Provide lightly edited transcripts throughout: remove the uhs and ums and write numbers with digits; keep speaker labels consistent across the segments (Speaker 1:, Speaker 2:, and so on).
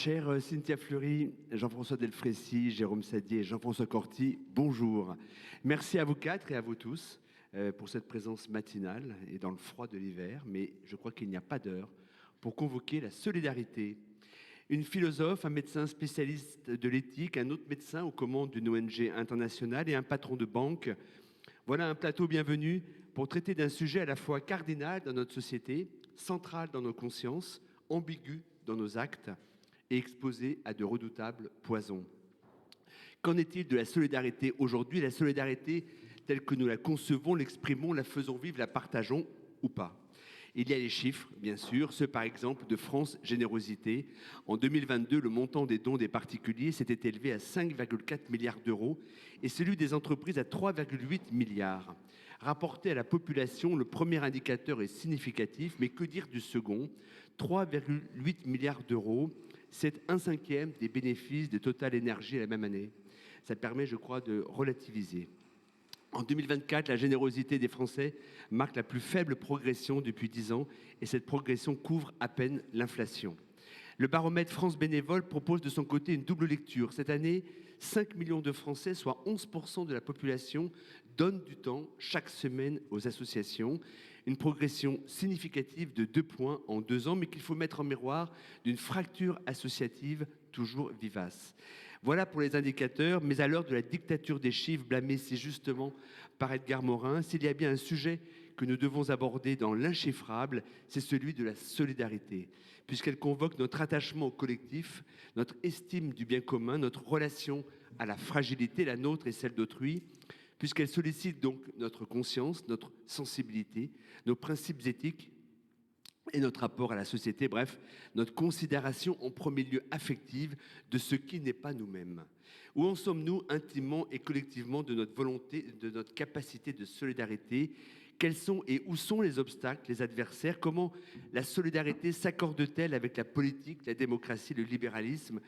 Speaker 1: Chers Cynthia Fleury, Jean-François Delfrécy, Jérôme Sadier et Jean-François Corti, bonjour. Merci à vous quatre et à vous tous pour cette présence matinale et dans le froid de l'hiver, mais je crois qu'il n'y a pas d'heure pour convoquer la solidarité. Une philosophe, un médecin spécialiste de l'éthique, un autre médecin aux commandes d'une ONG internationale et un patron de banque. Voilà un plateau bienvenu pour traiter d'un sujet à la fois cardinal dans notre société, central dans nos consciences, ambigu dans nos actes et exposé à de redoutables poisons. Qu'en est-il de la solidarité aujourd'hui? La solidarité telle que nous la concevons, l'exprimons, la faisons vivre, la partageons ou pas? Il y a les chiffres, bien sûr, ceux par exemple de France Générosité. En 2022, le montant des dons des particuliers s'était élevé à 5,4 milliards d'euros et celui des entreprises à 3,8 milliards. Rapporté à la population, le premier indicateur est significatif, mais que dire du second? 3,8 milliards d'euros, c'est un cinquième des bénéfices de Total Énergie la même année. Ça permet, je crois, de relativiser. En 2024, la générosité des Français marque la plus faible progression depuis 10 ans et cette progression couvre à peine l'inflation. Le baromètre France Bénévole propose de son côté une double lecture. Cette année, 5 millions de Français, soit 11% de la population, donnent du temps chaque semaine aux associations. Une progression significative de 2 points en 2 ans, mais qu'il faut mettre en miroir d'une fracture associative toujours vivace. Voilà pour les indicateurs, mais à l'heure de la dictature des chiffres blâmée si justement par Edgar Morin, s'il y a bien un sujet que nous devons aborder dans l'inchiffrable, c'est celui de la solidarité, puisqu'elle convoque notre attachement au collectif, notre estime du bien commun, notre relation à la fragilité, la nôtre et celle d'autrui, puisqu'elle sollicite donc notre conscience, notre sensibilité, nos principes éthiques et notre rapport à la société, bref, notre considération en premier lieu affective de ce qui n'est pas nous-mêmes. Où en sommes-nous intimement et collectivement de notre volonté, de notre capacité de solidarité? Quels sont et où sont les obstacles, les adversaires? Comment la solidarité s'accorde-t-elle avec la politique, la démocratie, le libéralisme?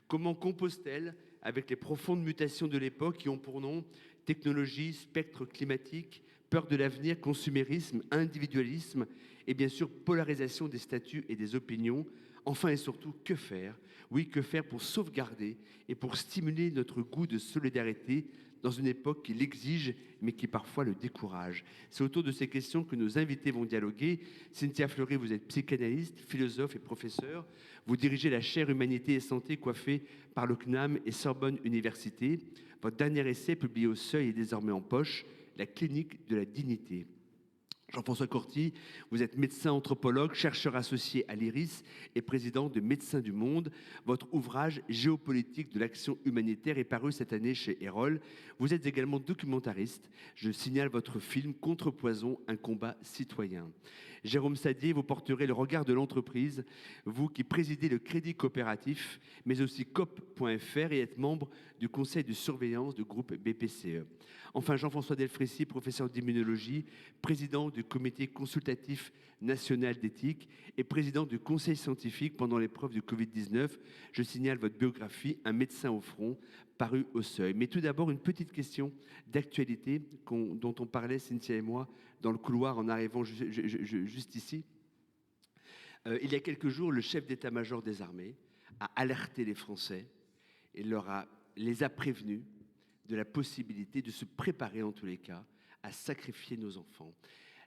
Speaker 1: Comment compose-t-elle avec les profondes mutations de l'époque qui ont pour nom technologie, spectre climatique, peur de l'avenir, consumérisme, individualisme et bien sûr polarisation des statuts et des opinions? Enfin et surtout, que faire? Oui, que faire pour sauvegarder et pour stimuler notre goût de solidarité dans une époque qui l'exige, mais qui parfois le décourage? C'est autour de ces questions que nos invités vont dialoguer. Cynthia Fleury, vous êtes psychanalyste, philosophe et professeur. Vous dirigez la chaire Humanité et Santé coiffée par le CNAM et Sorbonne Université. Votre dernier essai, publié au Seuil, est désormais en poche, La clinique de la dignité. Jean-François Corti, vous êtes médecin anthropologue, chercheur associé à l'IRIS et président de Médecins du Monde. Votre ouvrage Géopolitique de l'action humanitaire est paru cette année chez Erol. Vous êtes également documentariste. Je signale votre film Contrepoison, un combat citoyen. Jérôme Sadier, vous porterez le regard de l'entreprise, vous qui présidez le Crédit Coopératif, mais aussi COP.fr et êtes membre du conseil de surveillance du groupe BPCE. Enfin, Jean-François Delfrécy, professeur d'immunologie, président du Comité consultatif national d'éthique et président du conseil scientifique pendant l'épreuve du Covid-19. Je signale votre biographie, Un médecin au front, paru au Seuil. Mais tout d'abord, une petite question d'actualité dont on parlait, Cynthia et moi, dans le couloir en arrivant juste ici. Il y a quelques jours, le chef d'état-major des armées a alerté les Français et les a prévenus de la possibilité de se préparer en tous les cas à sacrifier nos enfants.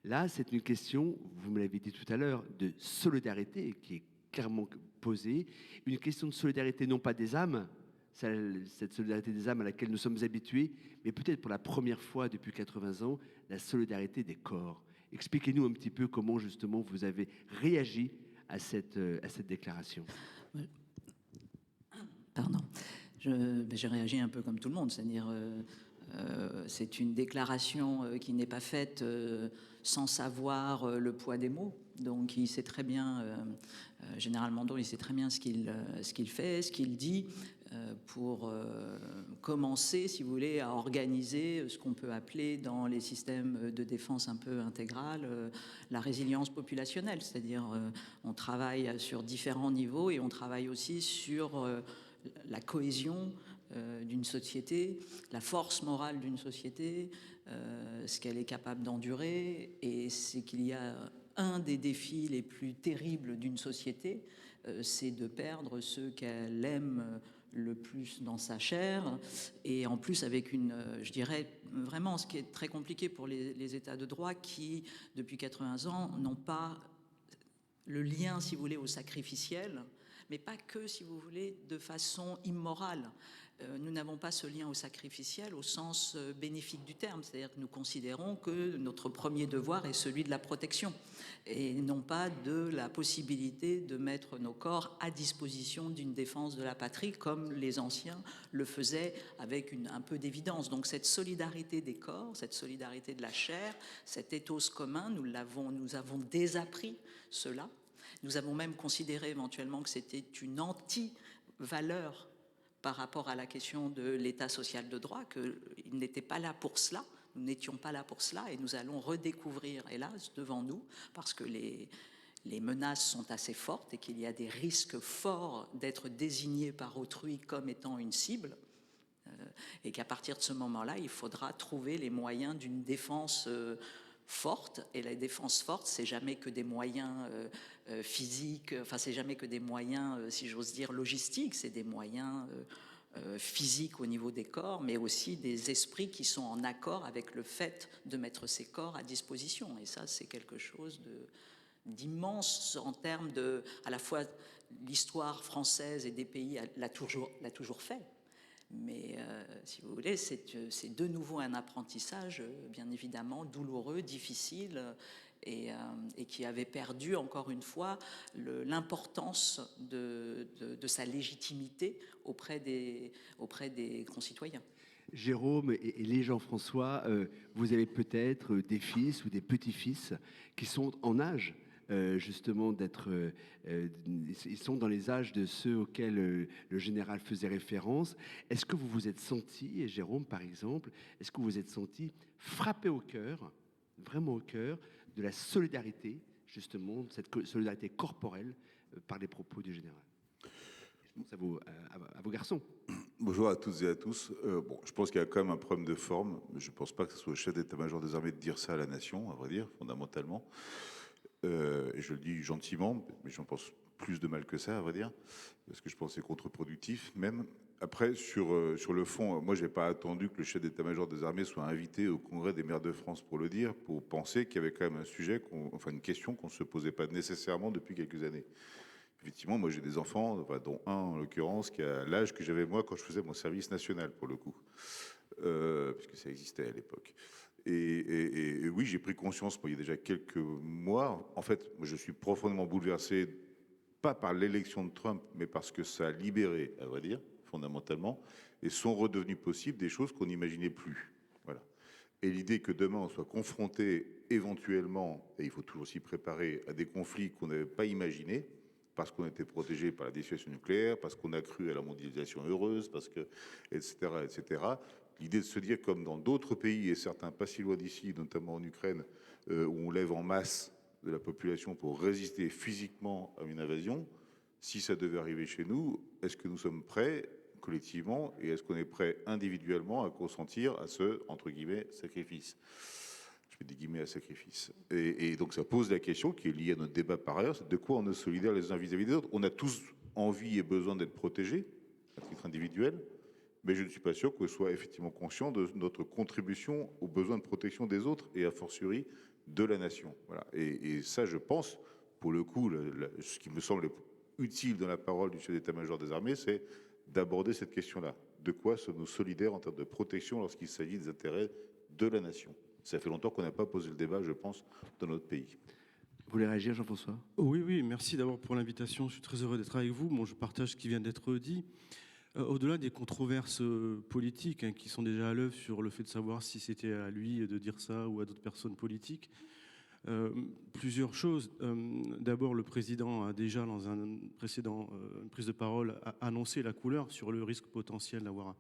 Speaker 1: Là, c'est une question, vous me l'avez dit tout à l'heure, de solidarité qui est clairement posée. Une question de solidarité non pas des âmes, cette solidarité des âmes à laquelle nous sommes habitués, mais peut-être pour la première fois depuis 80 ans, la solidarité des corps. Expliquez-nous un petit peu comment justement vous avez réagi à cette déclaration.
Speaker 2: Pardon. J'ai réagi un peu comme tout le monde, c'est-à-dire c'est une déclaration qui n'est pas faite sans savoir le poids des mots. Donc il sait très bien, généralement il sait très bien ce qu'il fait, ce qu'il dit, pour commencer, si vous voulez, à organiser ce qu'on peut appeler dans les systèmes de défense un peu intégrale la résilience populationnelle. C'est-à-dire on travaille sur différents niveaux et on travaille aussi sur la cohésion d'une société, la force morale d'une société, ce qu'elle est capable d'endurer. Et c'est qu'il y a un des défis les plus terribles d'une société, c'est de perdre ceux qu'elle aime le plus dans sa chair, et en plus avec je dirais, vraiment ce qui est très compliqué pour les États de droit qui, depuis 80 ans, n'ont pas le lien, si vous voulez, au sacrificiel, mais pas que, si vous voulez, de façon immorale. Nous n'avons pas ce lien au sacrificiel au sens bénéfique du terme, c'est-à-dire que nous considérons que notre premier devoir est celui de la protection et non pas de la possibilité de mettre nos corps à disposition d'une défense de la patrie comme les anciens le faisaient avec un peu d'évidence. Donc cette solidarité des corps, cette solidarité de la chair, cet ethos commun, nous avons désappris cela. Nous avons même considéré éventuellement que c'était une anti-valeur par rapport à la question de l'état social de droit, qu'il n'était pas là pour cela, nous n'étions pas là pour cela, et nous allons redécouvrir, hélas, devant nous, parce que les menaces sont assez fortes et qu'il y a des risques forts d'être désignés par autrui comme étant une cible, et qu'à partir de ce moment-là, il faudra trouver les moyens d'une défense forte, et la défense forte, c'est jamais que des moyens physiques, enfin c'est jamais que des moyens, si j'ose dire, logistiques, c'est des moyens physiques au niveau des corps, mais aussi des esprits qui sont en accord avec le fait de mettre ces corps à disposition. Et ça, c'est quelque chose d'immense en termes de, à la fois l'histoire française et des pays l'a toujours fait. Mais si vous voulez, c'est de nouveau un apprentissage, bien évidemment, douloureux, difficile, et qui avait perdu, encore une fois, l'importance de sa légitimité auprès des concitoyens.
Speaker 1: Jérôme et les Jean-François, vous avez peut-être des fils ou des petits-fils qui sont en âge justement d'être... ils sont dans les âges de ceux auxquels le général faisait référence. Est-ce que vous vous êtes senti, et Jérôme par exemple, est-ce que vous vous êtes senti frappé au cœur, vraiment au cœur, de la solidarité, justement, de cette solidarité corporelle par les propos du général? Je pense à vos garçons.
Speaker 3: Bonjour à toutes et à tous. Bon, je pense qu'il y a quand même un problème de forme. Je ne pense pas que ce soit le chef d'état-major des armées de dire ça à la nation, à vrai dire, fondamentalement. Et je le dis gentiment, mais j'en pense plus de mal que ça, à vrai dire, parce que je pense que c'est contre-productif même. Après, sur le fond, moi, je n'ai pas attendu que le chef d'état-major des armées soit invité au Congrès des maires de France pour le dire, pour penser qu'il y avait quand même un sujet, enfin une question qu'on ne se posait pas nécessairement depuis quelques années. Effectivement, moi j'ai des enfants, enfin, dont un en l'occurrence, qui a l'âge que j'avais moi quand je faisais mon service national, pour le coup, puisque ça existait à l'époque. Et oui, j'ai pris conscience, moi, il y a déjà quelques mois. En fait, moi, je suis profondément bouleversé, pas par l'élection de Trump, mais parce que ça a libéré, à vrai dire, fondamentalement, et sont redevenues possibles des choses qu'on n'imaginait plus. Voilà. Et l'idée que demain on soit confronté éventuellement, et il faut toujours s'y préparer, à des conflits qu'on n'avait pas imaginés, parce qu'on était protégé par la dissuasion nucléaire, parce qu'on a cru à la mondialisation heureuse, parce que, etc., etc. L'idée de se dire, comme dans d'autres pays, et certains pas si loin d'ici, notamment en Ukraine, où on lève en masse de la population pour résister physiquement à une invasion, si ça devait arriver chez nous, est-ce que nous sommes prêts collectivement, et est-ce qu'on est prêt individuellement à consentir à ce, entre guillemets, sacrifice ? Je mets des guillemets à sacrifice. Et donc ça pose la question qui est liée à notre débat par ailleurs, c'est de quoi on est solidaires les uns vis-à-vis des autres. On a tous envie et besoin d'être protégés à titre individuel, mais je ne suis pas sûr qu'on soit effectivement conscient de notre contribution aux besoins de protection des autres et a fortiori de la nation. Voilà. Et ça, je pense, pour le coup, ce qui me semble utile dans la parole du chef d'état-major des armées, c'est d'aborder cette question-là. De quoi sommes-nous solidaires en termes de protection lorsqu'il s'agit des intérêts de la nation ? Ça fait longtemps qu'on n'a pas posé le débat, je pense, dans notre pays.
Speaker 1: Vous voulez réagir, Jean-François ?
Speaker 4: Oui, merci d'abord pour l'invitation. Je suis très heureux d'être avec vous. Bon, je partage ce qui vient d'être dit. Au-delà des controverses politiques qui sont déjà à l'œuvre sur le fait de savoir si c'était à lui de dire ça ou à d'autres personnes politiques, plusieurs choses. D'abord, le président a déjà, dans un précédent prise de parole, annoncé la couleur sur le risque potentiel d'avoir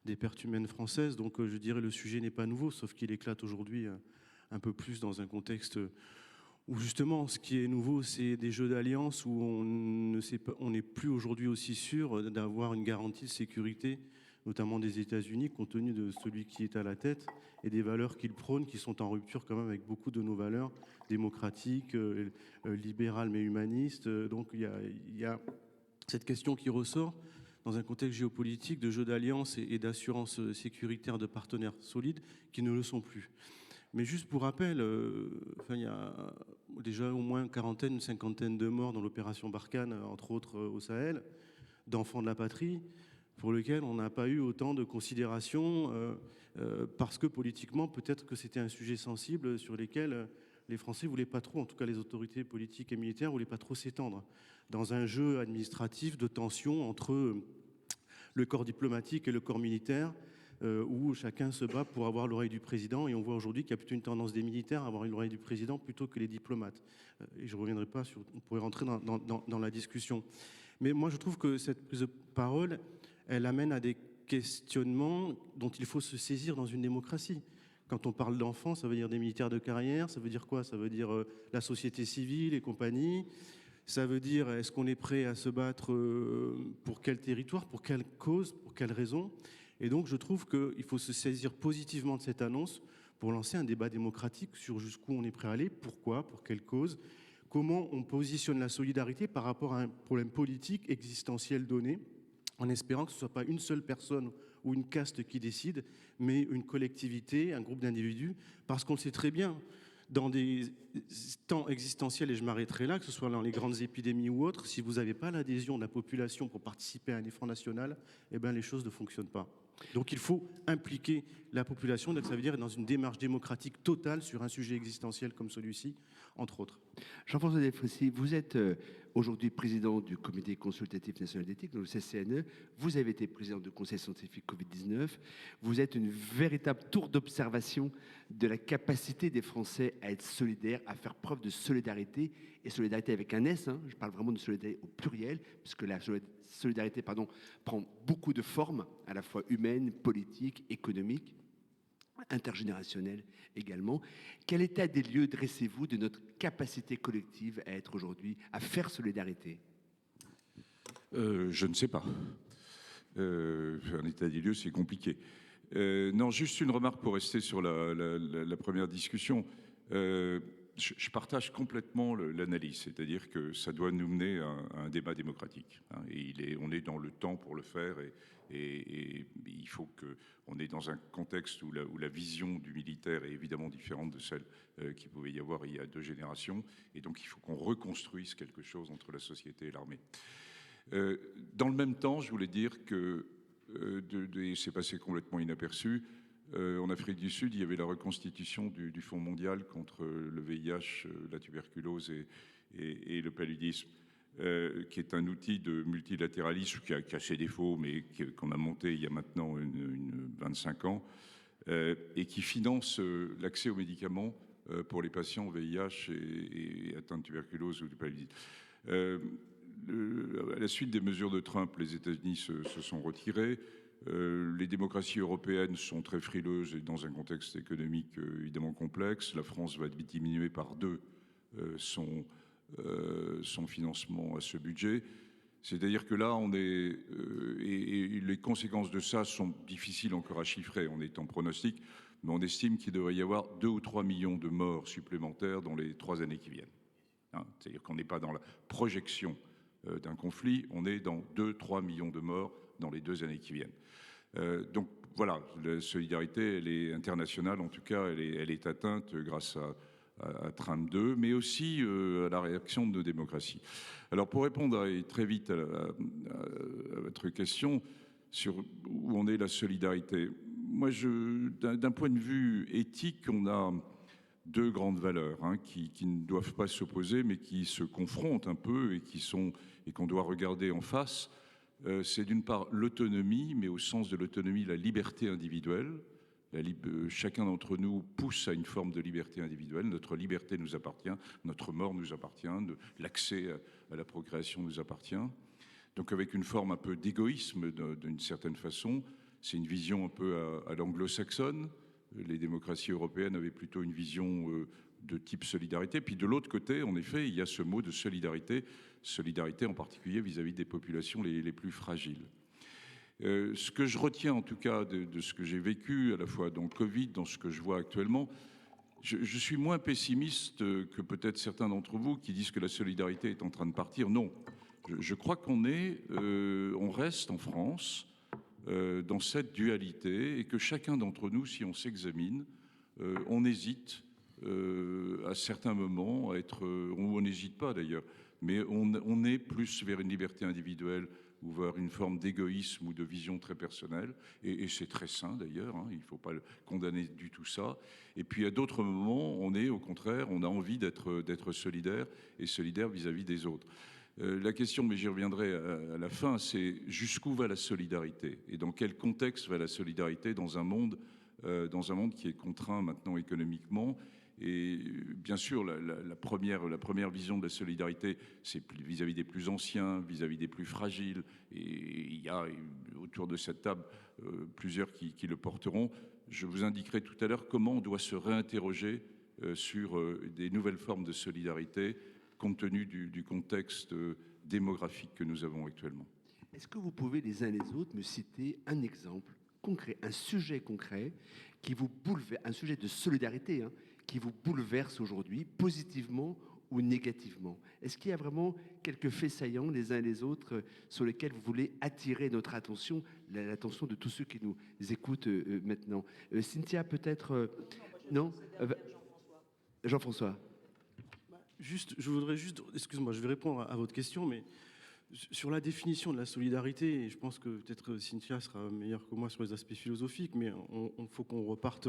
Speaker 4: des pertes humaines françaises. Donc je dirais le sujet n'est pas nouveau, sauf qu'il éclate aujourd'hui un peu plus dans un contexte où justement ce qui est nouveau, c'est des jeux d'alliance où on n'est plus aujourd'hui aussi sûr d'avoir une garantie de sécurité notamment des États-Unis, compte tenu de celui qui est à la tête et des valeurs qu'il prône, qui sont en rupture quand même avec beaucoup de nos valeurs démocratiques, libérales mais humanistes. Donc il y a cette question qui ressort dans un contexte géopolitique de jeu d'alliance et d'assurance sécuritaire de partenaires solides qui ne le sont plus. Mais juste pour rappel, il y a déjà au moins une quarantaine, une cinquantaine de morts dans l'opération Barkhane, entre autres au Sahel, d'enfants de la patrie, pour lesquels on n'a pas eu autant de considération, parce que politiquement, peut-être que c'était un sujet sensible sur lesquels les Français ne voulaient pas trop, en tout cas les autorités politiques et militaires ne voulaient pas trop s'étendre, dans un jeu administratif de tension entre le corps diplomatique et le corps militaire, où chacun se bat pour avoir l'oreille du président. Et on voit aujourd'hui qu'il y a plutôt une tendance des militaires à avoir l'oreille du président plutôt que les diplomates. Et je ne reviendrai pas sur... On pourrait rentrer dans la discussion. Mais moi, je trouve que cette prise de parole, elle amène à des questionnements dont il faut se saisir dans une démocratie. Quand on parle d'enfants, ça veut dire des militaires de carrière, ça veut dire quoi? Ça veut dire la société civile et compagnie. Ça veut dire, est-ce qu'on est prêt à se battre pour quel territoire, pour quelle cause, pour quelle raison? Et donc, je trouve qu'il faut se saisir positivement de cette annonce pour lancer un débat démocratique sur jusqu'où on est prêt à aller, pourquoi, pour quelle cause, comment on positionne la solidarité par rapport à un problème politique existentiel donné, en espérant que ce ne soit pas une seule personne ou une caste qui décide, mais une collectivité, un groupe d'individus, parce qu'on le sait très bien, dans des temps existentiels, et je m'arrêterai là, que ce soit dans les grandes épidémies ou autres, si vous n'avez pas l'adhésion de la population pour participer à un effort national, eh bien les choses ne fonctionnent pas. Donc il faut impliquer la population, donc ça veut dire être dans une démarche démocratique totale sur un sujet existentiel comme celui-ci, entre autres.
Speaker 1: Jean-François Delfraissy, vous êtes aujourd'hui président du Comité consultatif national d'éthique, le CCNE. Vous avez été président du Conseil scientifique Covid-19. Vous êtes une véritable tour d'observation de la capacité des Français à être solidaires, à faire preuve de solidarité, et solidarité avec un S, je parle vraiment de solidarité au pluriel, puisque la solidarité prend beaucoup de formes, à la fois humaines, politiques, économiques, intergénérationnelles également. Quel état des lieux dressez-vous de notre capacité collective à être aujourd'hui, à faire solidarité?
Speaker 5: Je ne sais pas. Un état des lieux, c'est compliqué. Non, juste une remarque pour rester sur la première discussion. Je partage complètement l'analyse, c'est-à-dire que ça doit nous mener à un débat démocratique. Et on est dans le temps pour le faire, et il faut qu'on est dans un contexte où la vision du militaire est évidemment différente de celle qu'il pouvait y avoir il y a 2 générations, et donc il faut qu'on reconstruise quelque chose entre la société et l'armée. Dans le même temps, je voulais dire que c'est passé complètement inaperçu. En Afrique du Sud, il y avait la reconstitution du Fonds mondial contre le VIH, la tuberculose et le paludisme, qui est un outil de multilatéralisme qui a ses défauts, mais qu'on a monté il y a maintenant 25 ans, et qui finance l'accès aux médicaments pour les patients VIH et atteints de tuberculose ou du paludisme. À la suite des mesures de Trump, les États-Unis se sont retirés. Les démocraties européennes sont très frileuses et dans un contexte économique évidemment complexe. La France va diminuer par 2 son financement à ce budget. C'est-à-dire que là, et les conséquences de ça sont difficiles encore à chiffrer. On est en pronostic, mais on estime qu'il devrait y avoir 2 ou 3 millions de morts supplémentaires dans les 3 années qui viennent. C'est-à-dire qu'on n'est pas dans la projection d'un conflit, on est dans 2-3 millions de morts dans les 2 années qui viennent. Donc voilà, la solidarité, elle est internationale, en tout cas, elle est atteinte grâce à Trump 2, mais aussi à la réaction de nos démocraties. Alors pour répondre très vite à votre question sur où on est la solidarité, moi, d'un point de vue éthique, on a 2 grandes valeurs qui ne doivent pas s'opposer, mais qui se confrontent un peu et qu'on doit regarder en face. C'est d'une part l'autonomie, mais au sens de l'autonomie, la liberté individuelle. Chacun d'entre nous pousse à une forme de liberté individuelle. Notre liberté nous appartient, notre mort nous appartient, l'accès à la procréation nous appartient. Donc avec une forme un peu d'égoïsme d'une certaine façon. C'est une vision un peu à l'anglo-saxonne. Les démocraties européennes avaient plutôt une vision de type solidarité. Puis de l'autre côté, en effet, il y a ce mot de solidarité en particulier vis-à-vis des populations les plus fragiles. Ce que je retiens en tout cas de ce que j'ai vécu, à la fois dans le Covid, dans ce que je vois actuellement, je suis moins pessimiste que peut-être certains d'entre vous qui disent que la solidarité est en train de partir. Non, je crois on reste en France dans cette dualité et que chacun d'entre nous, si on s'examine, on hésite à certains moments à être, on n'hésite pas d'ailleurs, mais on est plus vers une liberté individuelle ou vers une forme d'égoïsme ou de vision très personnelle, et c'est très sain d'ailleurs, hein, il ne faut pas condamner du tout ça. Et puis à d'autres moments, on est au contraire, on a envie d'être solidaire, et solidaire vis-à-vis des autres. La question, mais j'y reviendrai à la fin, c'est jusqu'où va la solidarité et dans quel contexte va la solidarité dans un monde qui est contraint maintenant économiquement. Et bien sûr, la première vision de la solidarité, c'est vis-à-vis des plus anciens, vis-à-vis des plus fragiles. Et il y a autour de cette table plusieurs qui le porteront. Je vous indiquerai tout à l'heure comment on doit se réinterroger sur des nouvelles formes de solidarité compte tenu du contexte démographique que nous avons actuellement.
Speaker 1: Est-ce que vous pouvez les uns les autres me citer un exemple concret, un sujet concret qui vous bouleverse, un sujet de solidarité, hein, qui vous bouleverse aujourd'hui, positivement ou négativement? Est-ce qu'il y a vraiment quelques faits saillants les uns et les autres sur lesquels vous voulez attirer notre attention, l'attention de tous ceux qui nous écoutent maintenant? Cynthia, peut-être non, Jean-François.
Speaker 4: Je voudrais juste, excuse-moi, je vais répondre à votre question, mais sur la définition de la solidarité, et je pense que peut-être Cynthia sera meilleure que moi sur les aspects philosophiques, mais il faut qu'on reparte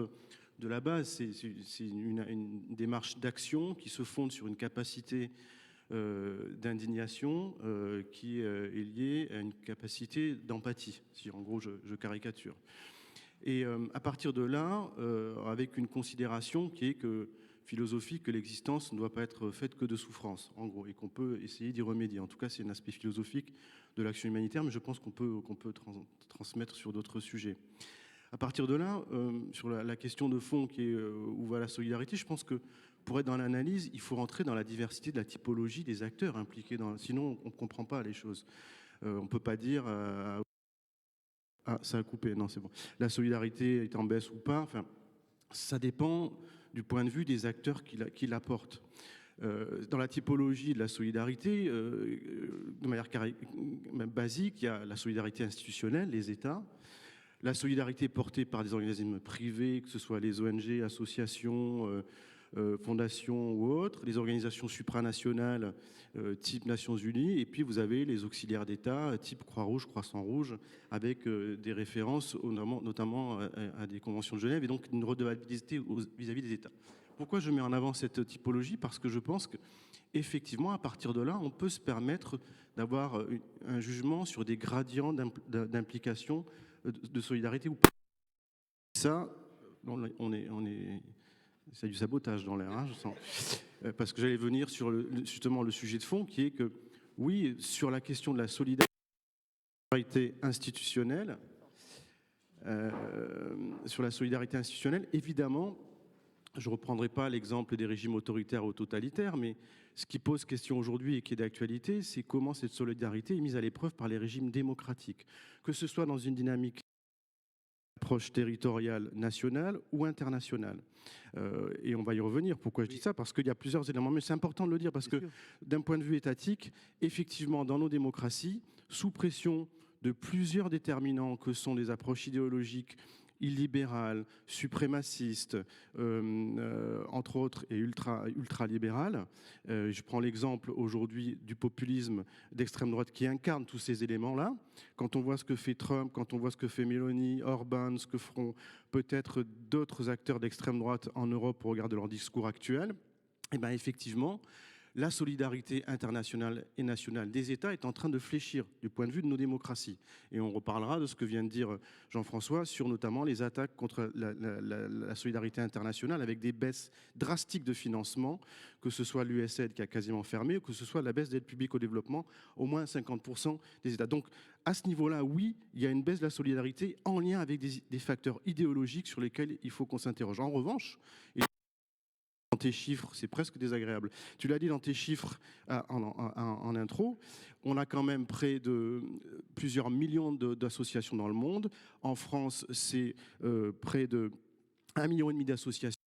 Speaker 4: de la base. C'est une démarche d'action qui se fonde sur une capacité d'indignation qui est liée à une capacité d'empathie, si en gros je caricature. Et à partir de là, avec une considération qui est philosophique, que l'existence ne doit pas être faite que de souffrance, en gros, et qu'on peut essayer d'y remédier. En tout cas, c'est un aspect philosophique de l'action humanitaire, mais je pense qu'on peut transmettre sur d'autres sujets. À partir de là, sur la question de fond qui est où va la solidarité, je pense que pour être dans l'analyse, il faut rentrer dans la diversité de la typologie des acteurs impliqués, sinon on ne comprend pas les choses. On ne peut pas dire... Ah, ça a coupé, non, c'est bon. La solidarité est en baisse ou pas, enfin, ça dépend du point de vue des acteurs qui l'apportent. Dans la typologie de la solidarité, de manière basique, il y a la solidarité institutionnelle, les États, la solidarité portée par des organismes privés, que ce soit les ONG, associations, fondations ou autres, les organisations supranationales type Nations Unies, et puis vous avez les auxiliaires d'État type Croix-Rouge, Croissant-Rouge, avec des références notamment à des conventions de Genève, et donc une redevabilité vis-à-vis des États. Pourquoi je mets en avant cette typologie? Parce que je pense qu'effectivement, à partir de là, on peut se permettre d'avoir un jugement sur des gradients d'implication de solidarité ou pas. Ça, c'est du sabotage dans l'air, hein, je sens. Parce que j'allais venir sur justement le sujet de fond, qui est que, oui, sur la question de la solidarité institutionnelle, évidemment, je ne reprendrai pas l'exemple des régimes autoritaires ou totalitaires, mais ce qui pose question aujourd'hui et qui est d'actualité, c'est comment cette solidarité est mise à l'épreuve par les régimes démocratiques, que ce soit dans une dynamique approche territoriale nationale ou internationale. Et on va y revenir. Pourquoi je dis ça? Parce qu'il y a plusieurs éléments, mais c'est important de le dire, parce que d'un point de vue étatique, effectivement, dans nos démocraties, sous pression de plusieurs déterminants que sont des approches idéologiques illibérales, suprémacistes, entre autres, et ultralibérales. Je prends l'exemple aujourd'hui du populisme d'extrême droite qui incarne tous ces éléments-là. Quand on voit ce que fait Trump, quand on voit ce que fait Meloni, Orban, ce que feront peut-être d'autres acteurs d'extrême droite en Europe au regard de leur discours actuel, eh bien effectivement, la solidarité internationale et nationale des États est en train de fléchir du point de vue de nos démocraties. Et on reparlera de ce que vient de dire Jean-François sur notamment les attaques contre la solidarité internationale avec des baisses drastiques de financement, que ce soit l'USAID qui a quasiment fermé ou que ce soit la baisse d'aide publique au développement, au moins 50% des États. Donc à ce niveau-là, oui, il y a une baisse de la solidarité en lien avec des facteurs idéologiques sur lesquels il faut qu'on s'interroge. En revanche, dans tes chiffres, c'est presque désagréable. Tu l'as dit dans tes chiffres en intro, on a quand même près de plusieurs millions d'associations dans le monde. En France, c'est près de 1,5 million d'associations.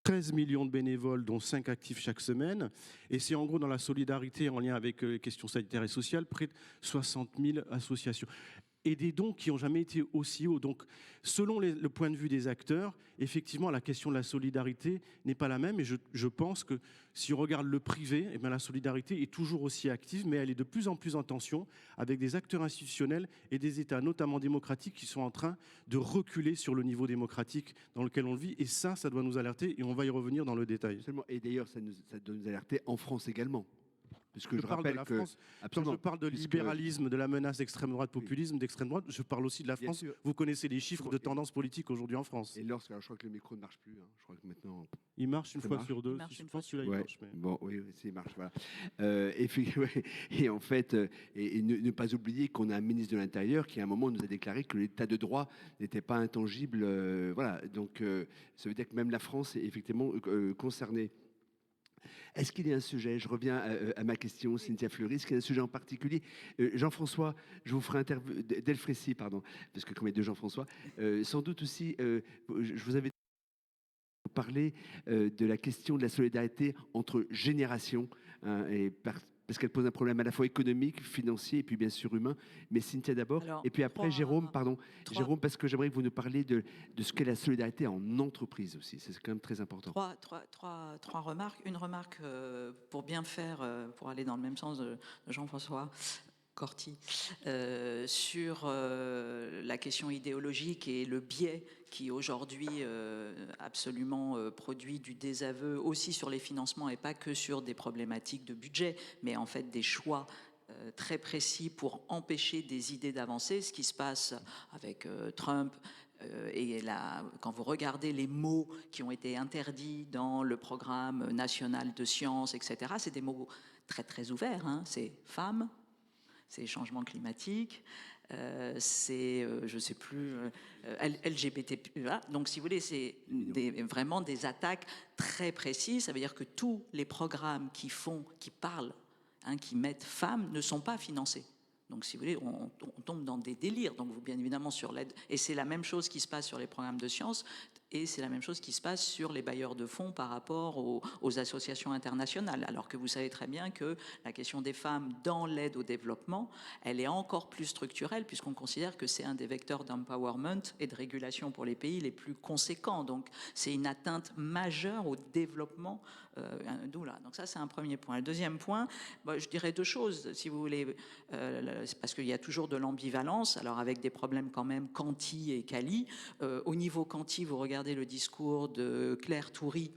Speaker 4: 13 millions de bénévoles, dont 5 actifs chaque semaine. Et c'est en gros dans la solidarité en lien avec les questions sanitaires et sociales, près de 60 000 associations. Et des dons qui n'ont jamais été aussi hauts. Donc, selon le point de vue des acteurs, effectivement, la question de la solidarité n'est pas la même. Et je pense que si on regarde le privé, eh bien, la solidarité est toujours aussi active, mais elle est de plus en plus en tension avec des acteurs institutionnels et des États, notamment démocratiques, qui sont en train de reculer sur le niveau démocratique dans lequel on le vit. Et ça doit nous alerter et on va y revenir dans le détail.
Speaker 1: Et d'ailleurs, ça doit nous alerter en France également. Puisque je
Speaker 4: parle de
Speaker 1: rappelle
Speaker 4: la
Speaker 1: que
Speaker 4: France. Quand je parle de libéralisme, de la menace d'extrême droite, populisme d'extrême droite, je parle aussi de la France. Vous connaissez les chiffres de tendance politique aujourd'hui en France.
Speaker 1: Et alors, je crois que le micro ne marche plus. Hein. Je crois que maintenant.
Speaker 4: Il marche une fois sur deux.
Speaker 2: Je pense que là,
Speaker 1: il marche. Mais... Bon, oui, il marche. Voilà. Et en fait, ne pas oublier qu'on a un ministre de l'Intérieur qui, à un moment, nous a déclaré que l'État de droit n'était pas intangible. Voilà. Donc, ça veut dire que même la France est effectivement concernée. Est-ce qu'il y a un sujet, je reviens à ma question, Cynthia Fleury, est-ce qu'il y a un sujet en particulier? Jean-François, je vous ferai interview, Delfrécy, pardon, parce que comme il y a deux Jean-François, sans doute aussi, je vous avais parlé de la question de la solidarité entre générations, hein, parce qu'elle pose un problème à la fois économique, financier et puis bien sûr humain. Mais Cynthia d'abord, et puis après Jérôme, Jérôme, parce que j'aimerais que vous nous parliez de ce qu'est la solidarité en entreprise aussi. C'est quand même très important.
Speaker 2: Trois remarques. Une remarque pour bien faire, pour aller dans le même sens de Jean-François Corti, sur la question idéologique et le biais qui aujourd'hui absolument produit du désaveu aussi sur les financements et pas que sur des problématiques de budget, mais en fait des choix très précis pour empêcher des idées d'avancer, ce qui se passe avec Trump. Et là, quand vous regardez les mots qui ont été interdits dans le programme national de sciences, etc., c'est des mots très très ouverts, hein. C'est femmes, c'est changement climatique, c'est, je ne sais plus, LGBT+. Voilà. Donc, si vous voulez, c'est vraiment des attaques très précises. Ça veut dire que tous les programmes qui parlent, hein, qui mettent femmes, ne sont pas financés. Donc, si vous voulez, on tombe dans des délires. Donc, vous, bien évidemment, sur l'aide. Et c'est la même chose qui se passe sur les programmes de sciences. Et c'est la même chose qui se passe sur les bailleurs de fonds par rapport aux associations internationales. Alors que vous savez très bien que la question des femmes dans l'aide au développement, elle est encore plus structurelle puisqu'on considère que c'est un des vecteurs d'empowerment et de régulation pour les pays les plus conséquents. Donc c'est une atteinte majeure au développement d'où là. Donc ça c'est un premier point. Le deuxième point, je dirais deux choses si vous voulez, parce qu'il y a toujours de l'ambivalence. Alors avec des problèmes quand même quanti et quali. Au niveau quanti, vous regardez le discours de Claire Toury,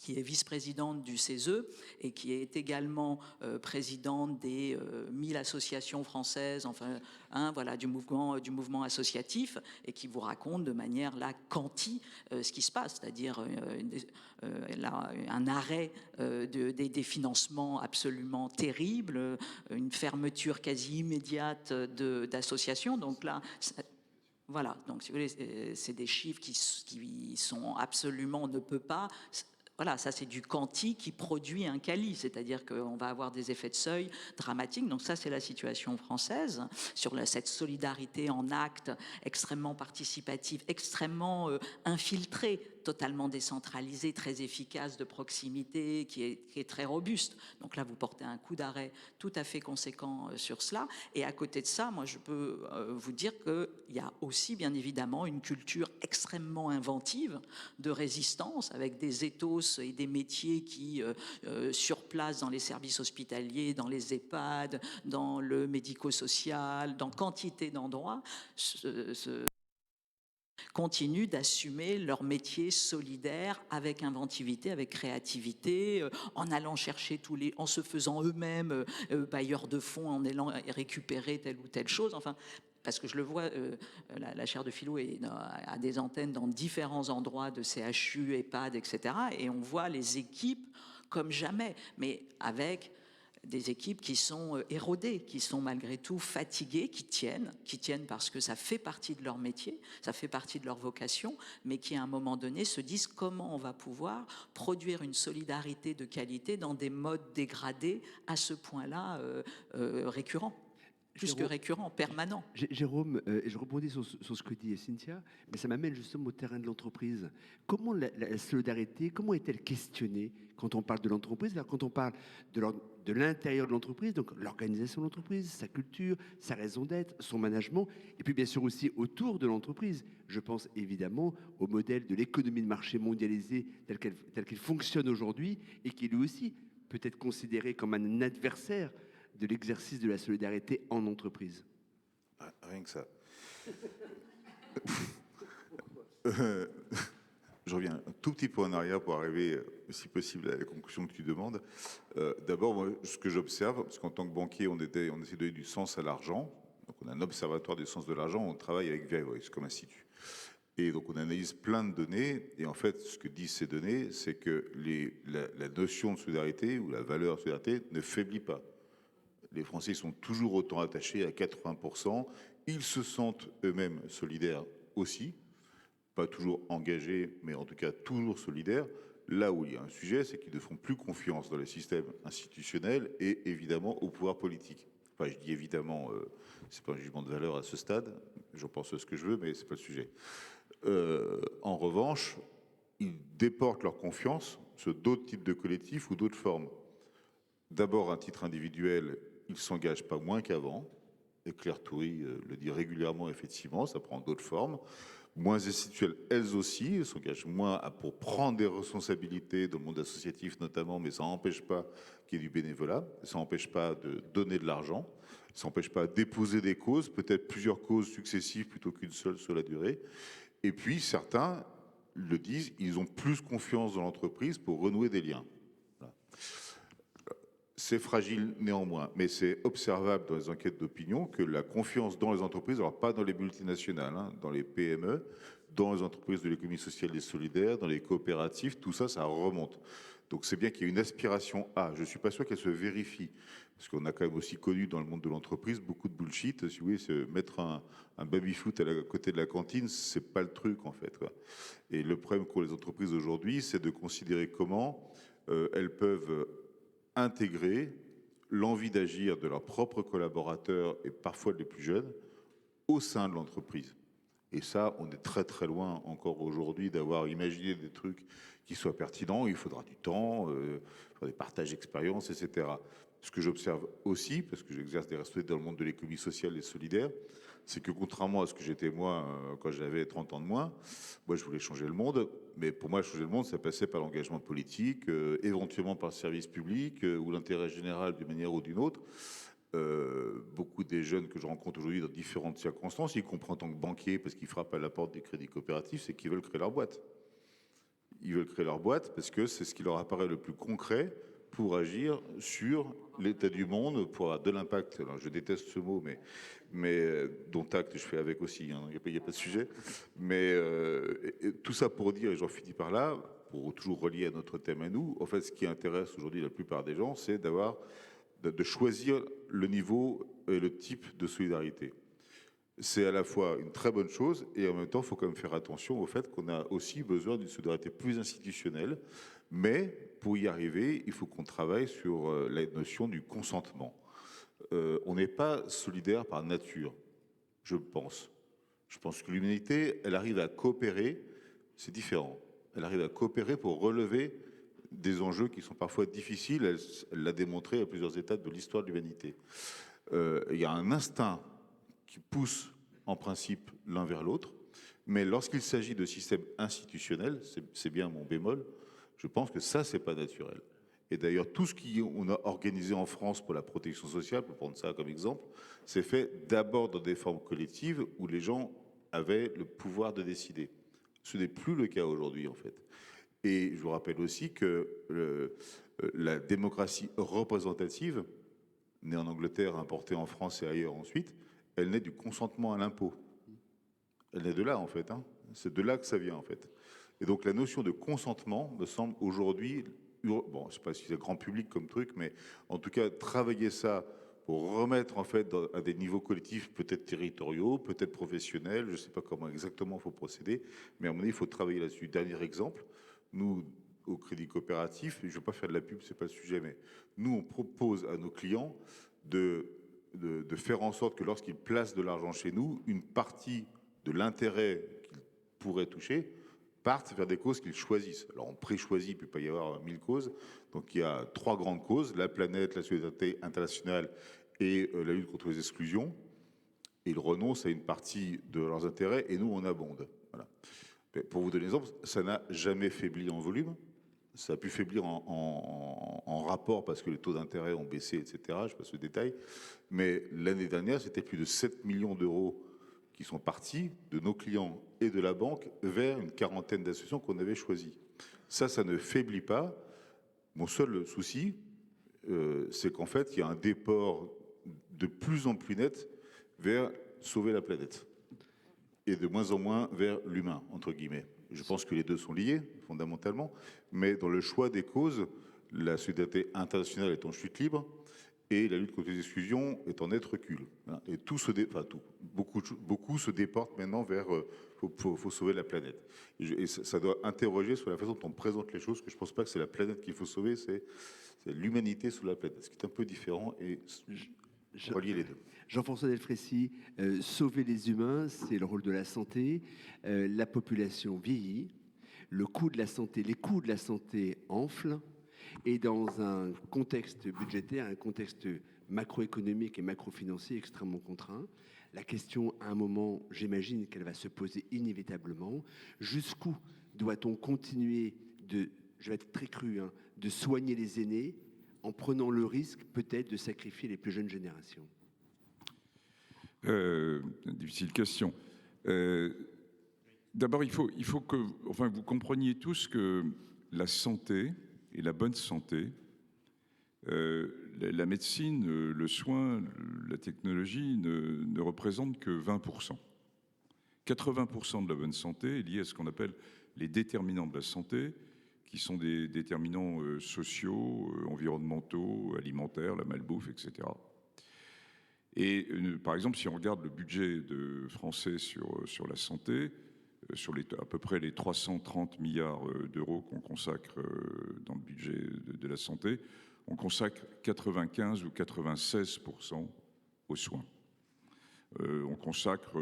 Speaker 2: qui est vice-présidente du CESE et qui est également présidente des 1000 associations françaises, enfin, hein, voilà, du mouvement associatif, et qui vous raconte de manière là quanti ce qui se passe, c'est-à-dire un arrêt des financements absolument terribles, une fermeture quasi immédiate d'associations. Donc là, voilà, donc si vous voulez, c'est des chiffres qui sont absolument, on ne peut pas. Voilà, ça c'est du quanti qui produit un quali, c'est-à-dire qu'on va avoir des effets de seuil dramatiques. Donc ça c'est la situation française sur cette solidarité en acte extrêmement participative, extrêmement infiltrée, totalement décentralisée, très efficace, de proximité, qui est très robuste. Donc là vous portez un coup d'arrêt tout à fait conséquent sur cela. Et à côté de ça, moi je peux vous dire qu'il y a aussi bien évidemment une culture extrêmement inventive de résistance avec des ethos et des métiers qui, sur place, dans les services hospitaliers, dans les EHPAD, dans le médico-social, dans quantité d'endroits, continuent d'assumer leur métier solidaire avec inventivité, avec créativité, en allant chercher en se faisant eux-mêmes bailleurs de fonds, en allant récupérer telle ou telle chose. Enfin, parce que je le vois, la chaire de philo a des antennes dans différents endroits de CHU, EHPAD, etc. Et on voit les équipes comme jamais, mais avec des équipes qui sont érodées, qui sont malgré tout fatiguées, qui tiennent parce que ça fait partie de leur métier, ça fait partie de leur vocation, mais qui à un moment donné se disent comment on va pouvoir produire une solidarité de qualité dans des modes dégradés à ce point-là récurrents. Plus que récurrent, permanent.
Speaker 1: Jérôme, je rebondis sur ce que dit Cynthia, mais ça m'amène justement au terrain de l'entreprise. Comment la solidarité, comment est-elle questionnée quand on parle de l'entreprise, quand on parle de l'intérieur de l'entreprise, donc l'organisation de l'entreprise, sa culture, sa raison d'être, son management, et puis bien sûr aussi autour de l'entreprise. Je pense évidemment au modèle de l'économie de marché mondialisée tel qu'il fonctionne aujourd'hui et qui lui aussi peut être considéré comme un adversaire de l'exercice de la solidarité en entreprise.
Speaker 3: Rien que ça. Je reviens un tout petit peu en arrière pour arriver, si possible, à la conclusion que tu demandes. D'abord, moi, ce que j'observe, parce qu'en tant que banquier, on essaie de donner du sens à l'argent. Donc, on a un observatoire du sens de l'argent, on travaille avec Verivoice comme institut. Et donc, on analyse plein de données. Et en fait, ce que disent ces données, c'est que la notion de solidarité ou la valeur de solidarité ne faiblit pas. Les Français sont toujours autant attachés à 80%. Ils se sentent eux-mêmes solidaires aussi. Pas toujours engagés, mais en tout cas toujours solidaires. Là où il y a un sujet, c'est qu'ils ne font plus confiance dans le système institutionnel et évidemment au pouvoir politique. Enfin, je dis évidemment, c'est pas un jugement de valeur à ce stade. J'en pense ce que je veux, mais c'est pas le sujet. En revanche, ils déportent leur confiance sur d'autres types de collectifs ou d'autres formes. D'abord, à titre individuel, ils ne s'engagent pas moins qu'avant. Et Claire Toury le dit régulièrement, effectivement, ça prend d'autres formes. Moins institutionnelles, elles aussi, elles s'engagent moins pour prendre des responsabilités dans le monde associatif notamment, mais ça n'empêche pas qu'il y ait du bénévolat, ça n'empêche pas de donner de l'argent, ça n'empêche pas de déposer des causes, peut-être plusieurs causes successives plutôt qu'une seule sur la durée. Et puis certains le disent, ils ont plus confiance dans l'entreprise pour renouer des liens. Voilà. C'est fragile néanmoins, mais c'est observable dans les enquêtes d'opinion que la confiance dans les entreprises, alors pas dans les multinationales, hein, dans les PME, dans les entreprises de l'économie sociale et solidaire, dans les coopératives, tout ça, ça remonte. Donc c'est bien qu'il y ait une aspiration à. Je ne suis pas sûr qu'elle se vérifie, parce qu'on a quand même aussi connu dans le monde de l'entreprise beaucoup de bullshit. Si vous voulez, se mettre un baby-foot à côté de la cantine, c'est pas le truc en fait, quoi. Et le problème pour les entreprises aujourd'hui, c'est de considérer comment elles peuvent intégrer l'envie d'agir de leurs propres collaborateurs et parfois les plus jeunes au sein de l'entreprise. Et ça, on est très très loin encore aujourd'hui d'avoir imaginé des trucs qui soient pertinents. Il faudra du temps, des partages d'expériences, etc. Ce que j'observe aussi, parce que j'exerce des responsabilités dans le monde de l'économie sociale et solidaire, c'est que contrairement à ce que j'étais moi quand j'avais 30 ans de moins, moi je voulais changer le monde, mais pour moi changer le monde ça passait par l'engagement politique, éventuellement par le service public ou l'intérêt général d'une manière ou d'une autre. Beaucoup des jeunes que je rencontre aujourd'hui dans différentes circonstances, y compris en tant que banquier, parce qu'ils frappent à la porte des crédits coopératifs, c'est qu'ils veulent créer leur boîte. Ils veulent créer leur boîte parce que c'est ce qui leur apparaît le plus concret pour agir sur l'état du monde, pour avoir de l'impact. Alors, je déteste ce mot, mais dont acte je fais avec aussi, hein, il n'y a pas de sujet. Mais tout ça pour dire, et j'en finis par là, pour toujours relier à notre thème à nous, en fait, ce qui intéresse aujourd'hui la plupart des gens, c'est de choisir le niveau et le type de solidarité. C'est à la fois une très bonne chose et en même temps, il faut quand même faire attention au fait qu'on a aussi besoin d'une solidarité plus institutionnelle. Mais pour y arriver, il faut qu'on travaille sur la notion du consentement. On n'est pas solidaire par nature, je pense. Je pense que l'humanité, elle arrive à coopérer, c'est différent. Elle arrive à coopérer pour relever des enjeux qui sont parfois difficiles. Elle l'a démontré à plusieurs étapes de l'histoire de l'humanité. Il y a un instinct qui pousse en principe l'un vers l'autre, mais lorsqu'il s'agit de systèmes institutionnels, c'est bien mon bémol, je pense que ça, c'est pas naturel. Et d'ailleurs, tout ce qu'on a organisé en France pour la protection sociale, pour prendre ça comme exemple, c'est fait d'abord dans des formes collectives où les gens avaient le pouvoir de décider. Ce n'est plus le cas aujourd'hui, en fait. Et je vous rappelle aussi que la démocratie représentative, née en Angleterre, importée en France et ailleurs ensuite, elle naît du consentement à l'impôt. Elle naît de là, en fait. Hein. C'est de là que ça vient, en fait. Et donc la notion de consentement me semble aujourd'hui bon, je ne sais pas si c'est grand public comme truc, mais en tout cas, travailler ça pour remettre en fait à des niveaux collectifs, peut-être territoriaux, peut-être professionnels, je ne sais pas comment exactement il faut procéder, mais à mon avis, il faut travailler là-dessus. Dernier exemple, nous, au Crédit Coopératif, et je ne vais pas faire de la pub, ce n'est pas le sujet, mais nous, on propose à nos clients de faire en sorte que lorsqu'ils placent de l'argent chez nous, une partie de l'intérêt qu'ils pourraient toucher partent vers des causes qu'ils choisissent. Alors on pré-choisit, il ne peut pas y avoir 1000 causes. Donc il y a 3 grandes causes, la planète, la solidarité internationale et la lutte contre les exclusions. Et ils renoncent à une partie de leurs intérêts et nous on abonde. Voilà. Mais pour vous donner un exemple, ça n'a jamais faibli en volume. Ça a pu faiblir en rapport parce que les taux d'intérêt ont baissé, etc. Je passe le détail. Mais l'année dernière, c'était plus de 7 millions d'euros qui sont partis de nos clients et de la banque vers une quarantaine d'associations qu'on avait choisies. Ça ne faiblit pas. Mon seul souci, c'est qu'en fait, il y a un déport de plus en plus net vers sauver la planète et de moins en moins vers l'humain, entre guillemets. Je pense que les deux sont liés, fondamentalement, mais dans le choix des causes, la solidarité internationale est en chute libre et la lutte contre les exclusions est en net recul. Et beaucoup se déportent maintenant vers faut sauver la planète. Et ça doit interroger sur la façon dont on présente les choses, que je ne pense pas que c'est la planète qu'il faut sauver, c'est l'humanité sous la planète, ce qui est un peu différent et relier les deux.
Speaker 1: Jean-François Delfraissy, sauver les humains, c'est le rôle de la santé. La population vieillit, les coûts de la santé enflent, et dans un contexte budgétaire, un contexte macroéconomique et macrofinancier extrêmement contraint, la question, à un moment, j'imagine qu'elle va se poser inévitablement, jusqu'où doit-on continuer je vais être très cru, de soigner les aînés en prenant le risque peut-être de sacrifier les plus jeunes générations?
Speaker 5: Difficile question. D'abord, il faut que vous compreniez tous que la santé et la bonne santé, la médecine, le soin, la technologie ne représentent que 20%. 80% de la bonne santé est liée à ce qu'on appelle les déterminants de la santé, qui sont des déterminants sociaux, environnementaux, alimentaires, la malbouffe, etc. Et par exemple, si on regarde le budget français sur la santé, sur à peu près les 330 milliards d'euros qu'on consacre dans le budget de la santé, on consacre 95 ou 96% aux soins. On consacre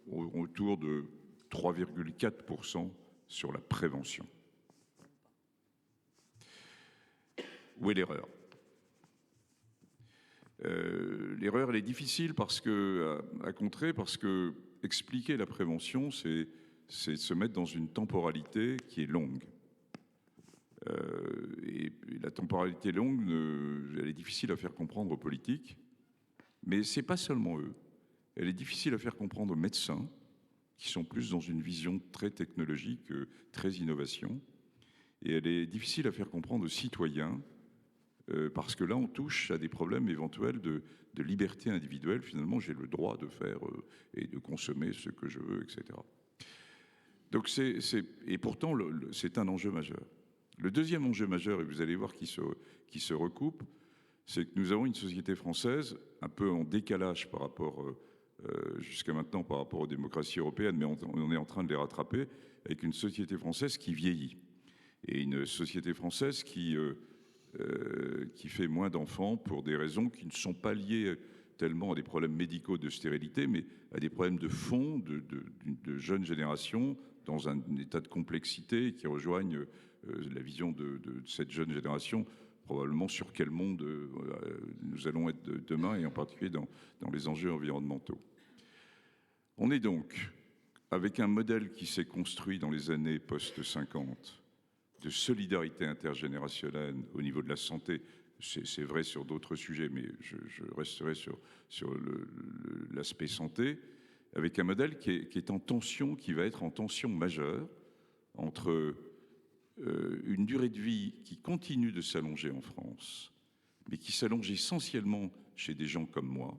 Speaker 5: autour de 3,4% sur la prévention. Où est l'erreur ? L'erreur, elle est difficile à contrer parce que expliquer la prévention, c'est se mettre dans une temporalité qui est longue. Et la temporalité longue, elle est difficile à faire comprendre aux politiques, mais ce n'est pas seulement eux. Elle est difficile à faire comprendre aux médecins, qui sont plus dans une vision très technologique, très innovation. Et elle est difficile à faire comprendre aux citoyens, parce que là, on touche à des problèmes éventuels de liberté individuelle. Finalement, j'ai le droit de faire et de consommer ce que je veux, etc. Donc et pourtant, c'est un enjeu majeur. Le deuxième enjeu majeur, et vous allez voir qui se recoupe, c'est que nous avons une société française un peu en décalage par rapport, jusqu'à maintenant, par rapport aux démocraties européennes, mais on est en train de les rattraper, avec une société française qui vieillit. Et une société française qui fait moins d'enfants pour des raisons qui ne sont pas liées tellement à des problèmes médicaux de stérilité, mais à des problèmes de fond, de jeunes générations, dans un état de complexité qui rejoignent la vision de cette jeune génération, probablement sur quel monde nous allons être demain, et en particulier dans les enjeux environnementaux. On est donc avec un modèle qui s'est construit dans les années post-50, de solidarité intergénérationnelle au niveau de la santé. C'est vrai sur d'autres sujets, mais je resterai sur l'aspect santé, avec un modèle qui est en tension, qui va être en tension majeure entre une durée de vie qui continue de s'allonger en France, mais qui s'allonge essentiellement chez des gens comme moi.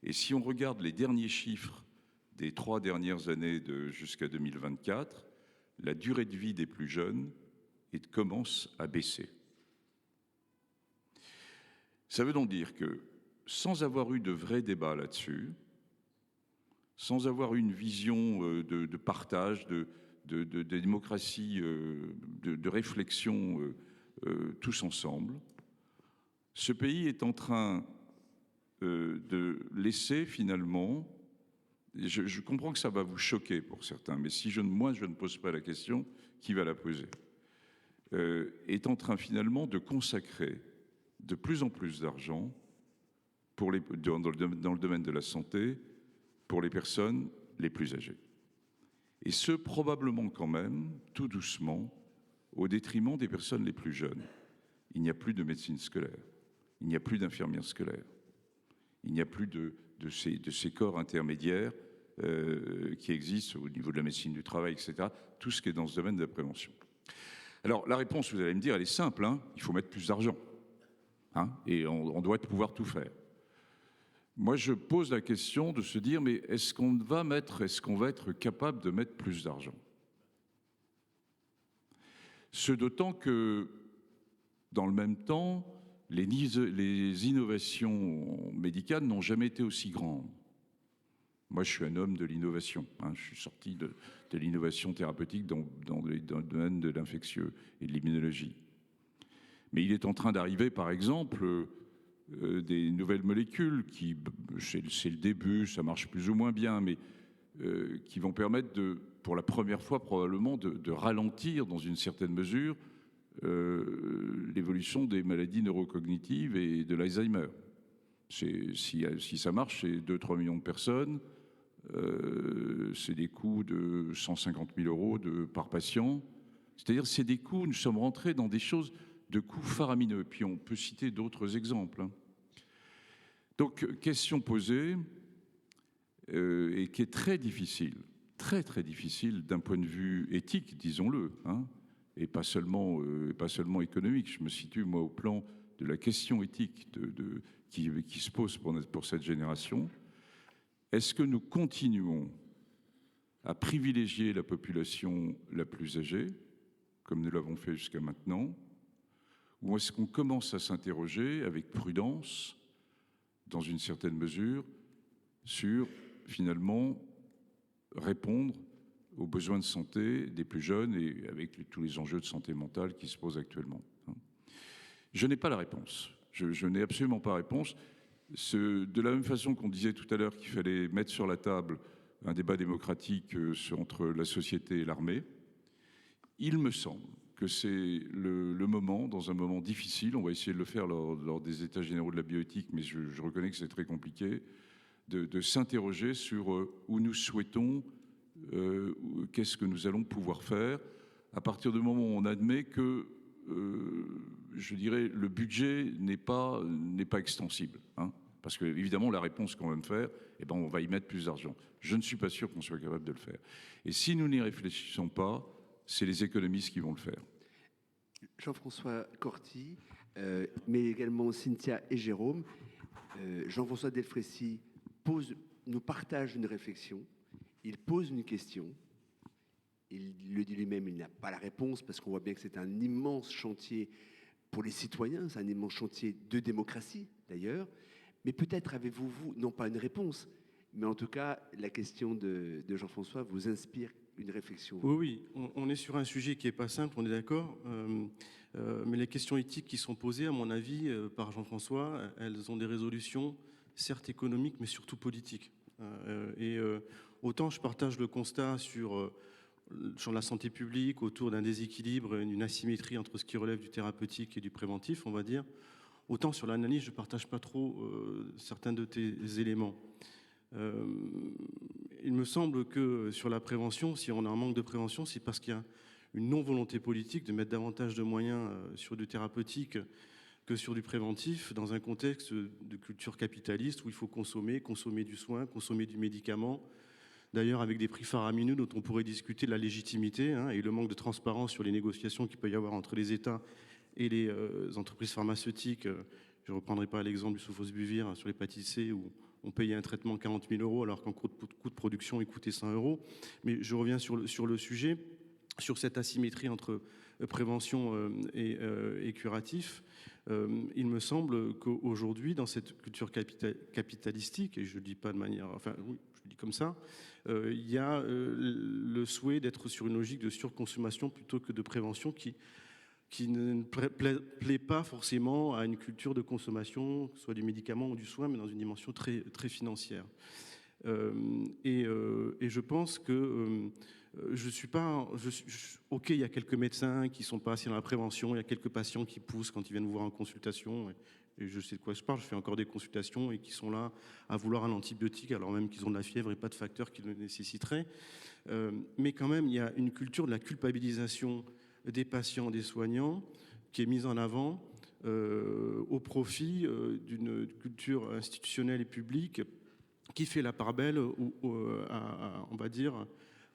Speaker 5: Et si on regarde les derniers chiffres des 3 dernières années jusqu'à 2024, la durée de vie des plus jeunes et commence à baisser. Ça veut donc dire que, sans avoir eu de vrai débat là-dessus, sans avoir une vision de partage, de démocratie, de réflexion tous ensemble, ce pays est en train de laisser finalement, je comprends que ça va vous choquer pour certains, mais si moi je ne pose pas la question, qui va la poser, est en train finalement de consacrer de plus en plus d'argent dans le domaine de la santé pour les personnes les plus âgées. Et ce, probablement quand même, tout doucement, au détriment des personnes les plus jeunes. Il n'y a plus de médecine scolaire, il n'y a plus d'infirmières scolaires, il n'y a plus de ces corps intermédiaires qui existent au niveau de la médecine du travail, etc., tout ce qui est dans ce domaine de la prévention. Alors, la réponse, vous allez me dire, elle est simple, hein, il faut mettre plus d'argent, hein, et on doit pouvoir tout faire. Moi, je pose la question de se dire, mais est-ce qu'on va être capable de mettre plus d'argent? Ce d'autant que, dans le même temps, les innovations médicales n'ont jamais été aussi grandes. Moi, je suis un homme de l'innovation. Hein, je suis sorti de l'innovation thérapeutique dans le domaine de l'infectieux et de l'immunologie. Mais il est en train d'arriver, par exemple, des nouvelles molécules qui, c'est le début, ça marche plus ou moins bien, mais qui vont permettre pour la première fois probablement, de ralentir dans une certaine mesure l'évolution des maladies neurocognitives et de l'Alzheimer. Si ça marche, c'est 2-3 millions de personnes, c'est des coûts de 150 000 euros par patient. C'est-à-dire, c'est des coûts, nous sommes rentrés dans des choses de coûts faramineux. Puis on peut citer d'autres exemples. Hein. Donc, question posée, et qui est très difficile d'un point de vue éthique, disons-le, hein, et pas seulement économique. Je me situe, moi, au plan de la question éthique qui se pose pour cette génération. Est-ce que nous continuons à privilégier la population la plus âgée, comme nous l'avons fait jusqu'à maintenant, ou est-ce qu'on commence à s'interroger avec prudence, dans une certaine mesure, sur, finalement, répondre aux besoins de santé des plus jeunes et avec tous les enjeux de santé mentale qui se posent actuellement. Je n'ai pas la réponse. Je n'ai absolument pas la réponse. De la même façon qu'on disait tout à l'heure qu'il fallait mettre sur la table un débat démocratique entre la société et l'armée, il me semble que c'est le moment, dans un moment difficile, on va essayer de le faire lors des états généraux de la bioéthique, mais je reconnais que c'est très compliqué, de s'interroger sur où nous souhaitons, qu'est-ce que nous allons pouvoir faire, à partir du moment où on admet que, je dirais, le budget n'est pas extensible. Hein, parce que, évidemment, la réponse qu'on va me faire, eh ben, on va y mettre plus d'argent. Je ne suis pas sûr qu'on soit capable de le faire. Et si nous n'y réfléchissons pas, c'est les économistes qui vont le faire.
Speaker 1: Jean-François Corti, mais également Cynthia et Jérôme. Jean-François Delfraissy nous partage une réflexion, il pose une question, il le dit lui-même, il n'a pas la réponse parce qu'on voit bien que c'est un immense chantier pour les citoyens, c'est un immense chantier de démocratie d'ailleurs, mais peut-être avez-vous, non pas une réponse, mais en tout cas la question de Jean-François vous inspire une réflexion.
Speaker 4: Oui, on est sur un sujet qui n'est pas simple, on est d'accord, mais les questions éthiques qui sont posées, à mon avis, par Jean-François, elles ont des résolutions, certes économiques, mais surtout politiques. Autant je partage le constat sur la santé publique, autour d'un déséquilibre, d'une asymétrie entre ce qui relève du thérapeutique et du préventif, on va dire, autant sur l'analyse, je ne partage pas trop certains de tes éléments. Il me semble que sur la prévention, si on a un manque de prévention, c'est parce qu'il y a une non-volonté politique de mettre davantage de moyens sur du thérapeutique que sur du préventif, dans un contexte de culture capitaliste où il faut consommer du soin, consommer du médicament, d'ailleurs avec des prix faramineux dont on pourrait discuter de la légitimité, hein, et le manque de transparence sur les négociations qu'il peut y avoir entre les États et les entreprises pharmaceutiques. Je ne reprendrai pas l'exemple du sofosbuvir sur l'hépatite C où on payait un traitement 40 000 euros alors qu'en coût de production il coûtait 100 euros. Mais je reviens sur le sujet, sur cette asymétrie entre prévention et curatif. Il me semble qu'aujourd'hui, dans cette culture capitalistique, et je ne le dis pas de manière, enfin oui, je le dis comme ça, il y a le souhait d'être sur une logique de surconsommation plutôt que de prévention qui ne plaît pas forcément à une culture de consommation, que ce soit du médicament ou du soin, mais dans une dimension très, très financière. Et je pense que je suis pas... ok, il y a quelques médecins qui sont pas assez dans la prévention, il y a quelques patients qui poussent quand ils viennent vous voir en consultation, et je sais de quoi je parle, je fais encore des consultations, et qui sont là à vouloir un antibiotique, alors même qu'ils ont de la fièvre et pas de facteurs qui le nécessiteraient. Mais quand même, il y a une culture de la culpabilisation des patients, des soignants, qui est mise en avant au profit d'une culture institutionnelle et publique qui fait la part belle, on va dire,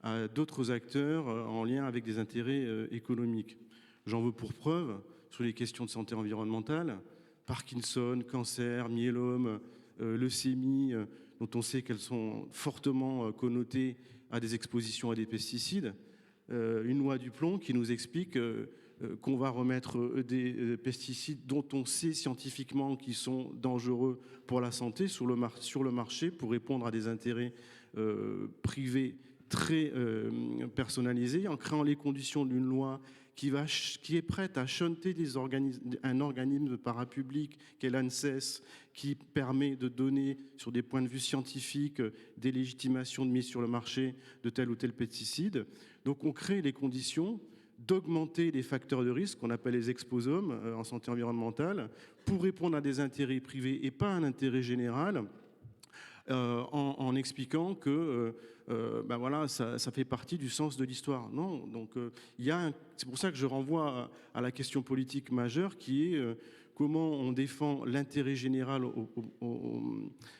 Speaker 4: à d'autres acteurs en lien avec des intérêts économiques. J'en veux pour preuve, sur les questions de santé environnementale, Parkinson, cancer, myélome, leucémie, dont on sait qu'elles sont fortement connotées à des expositions à des pesticides. Une loi du plomb qui nous explique qu'on va remettre des pesticides dont on sait scientifiquement qu'ils sont dangereux pour la santé sur le marché pour répondre à des intérêts privés très personnalisés, en créant les conditions d'une loi qui est prête à shunter un organisme parapublic qu'est l'ANSES, qui permet de donner, sur des points de vue scientifiques, des légitimations de mise sur le marché de tel ou tel pesticide. Donc on crée les conditions d'augmenter les facteurs de risque qu'on appelle les exposomes en santé environnementale pour répondre à des intérêts privés et pas à un intérêt général, en expliquant que ben voilà, ça fait partie du sens de l'histoire. Non, donc c'est pour ça que je renvoie à la question politique majeure qui est comment on défend l'intérêt général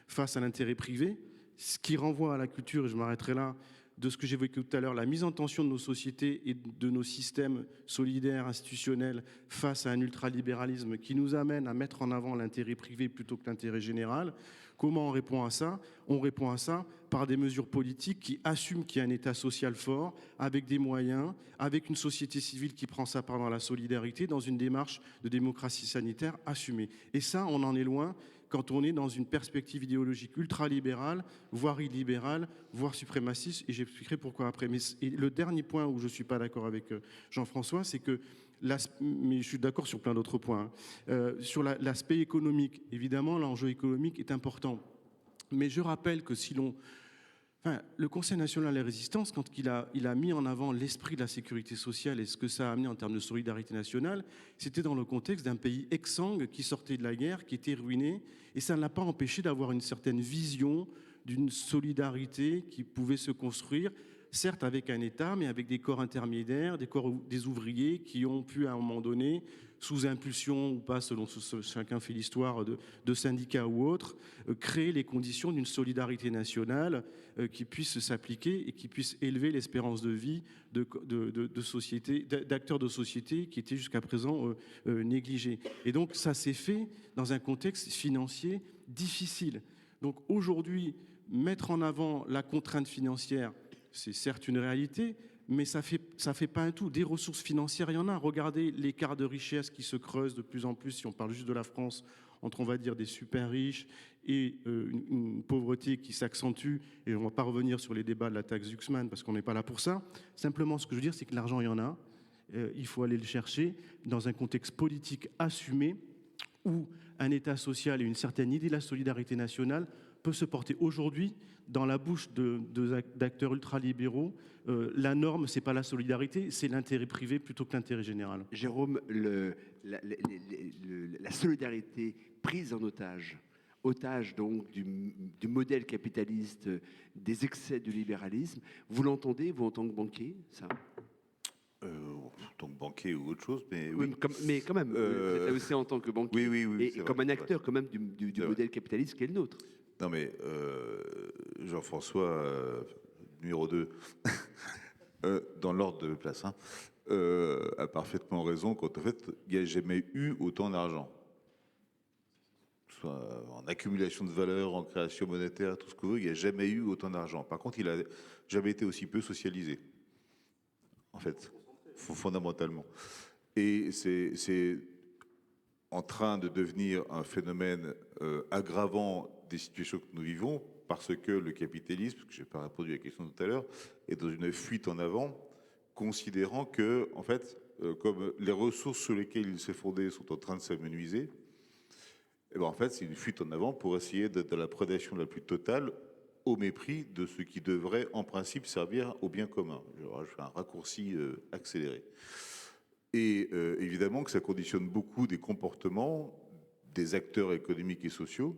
Speaker 4: face à l'intérêt privé, ce qui renvoie à la culture, et je m'arrêterai là, de ce que j'évoquais tout à l'heure, la mise en tension de nos sociétés et de nos systèmes solidaires, institutionnels, face à un ultralibéralisme qui nous amène à mettre en avant l'intérêt privé plutôt que l'intérêt général. Comment on répond à ça ? On répond à ça par des mesures politiques qui assument qu'il y a un État social fort, avec des moyens, avec une société civile qui prend sa part dans la solidarité, dans une démarche de démocratie sanitaire assumée. Et ça, on en est loin quand on est dans une perspective idéologique ultralibérale, voire illibérale, voire suprémaciste, et j'expliquerai pourquoi après. Mais le dernier point où je ne suis pas d'accord avec Jean-François, c'est que, mais je suis d'accord sur plein d'autres points, sur l'aspect économique, évidemment, l'enjeu économique est important. Mais je rappelle que le Conseil national de la résistance, quand il a mis en avant l'esprit de la sécurité sociale et ce que ça a amené en termes de solidarité nationale, c'était dans le contexte d'un pays exsangue qui sortait de la guerre, qui était ruiné, et ça ne l'a pas empêché d'avoir une certaine vision d'une solidarité qui pouvait se construire, certes avec un État, mais avec des corps intermédiaires, des ouvriers qui ont pu à un moment donné, sous impulsion ou pas, selon chacun fait l'histoire de syndicats ou autres, créer les conditions d'une solidarité nationale qui puisse s'appliquer et qui puisse élever l'espérance de vie d'acteurs de société qui étaient jusqu'à présent négligés. Et donc ça s'est fait dans un contexte financier difficile. Donc aujourd'hui, mettre en avant la contrainte financière, c'est certes une réalité, mais ça fait pas un tout. Des ressources financières, il y en a. Regardez l'écart de richesse qui se creuse de plus en plus, si on parle juste de la France, entre, on va dire, des super riches et une pauvreté qui s'accentue. Et on ne va pas revenir sur les débats de la taxe Zuxman, parce qu'on n'est pas là pour ça. Simplement, ce que je veux dire, c'est que l'argent, il y en a. Il faut aller le chercher dans un contexte politique assumé, où un État social et une certaine idée de la solidarité nationale peut se porter aujourd'hui dans la bouche d'acteurs ultralibéraux. La norme, ce n'est pas la solidarité, c'est l'intérêt privé plutôt que l'intérêt général.
Speaker 1: Jérôme, la solidarité prise en otage donc du modèle capitaliste, des excès du libéralisme, vous l'entendez, vous, en tant que banquier, ça ?
Speaker 3: En tant que banquier ou autre chose, mais
Speaker 1: oui. Mais quand même, vous êtes aussi en tant que banquier,
Speaker 3: oui,
Speaker 1: et comme un acteur quand même du modèle capitaliste qui est le nôtre.
Speaker 3: Non mais Jean-François, numéro 2, dans l'ordre de place, a parfaitement raison quand en fait il n'y a jamais eu autant d'argent. Soit en accumulation de valeur, en création monétaire, tout ce que vous voulez, il n'y a jamais eu autant d'argent. Par contre, il n'a jamais été aussi peu socialisé, en fait. fondamentalement. Et c'est en train de devenir un phénomène aggravant des situations que nous vivons, parce que le capitalisme, parce que je n'ai pas répondu à la question tout à l'heure, est dans une fuite en avant, considérant que, en fait, comme les ressources sur lesquelles il s'est fondé sont en train de s'amenuiser, et ben en fait, c'est une fuite en avant pour essayer d'être dans la prédation la plus totale, au mépris de ce qui devrait, en principe, servir au bien commun. Je fais un raccourci accéléré. Et évidemment que ça conditionne beaucoup des comportements des acteurs économiques et sociaux.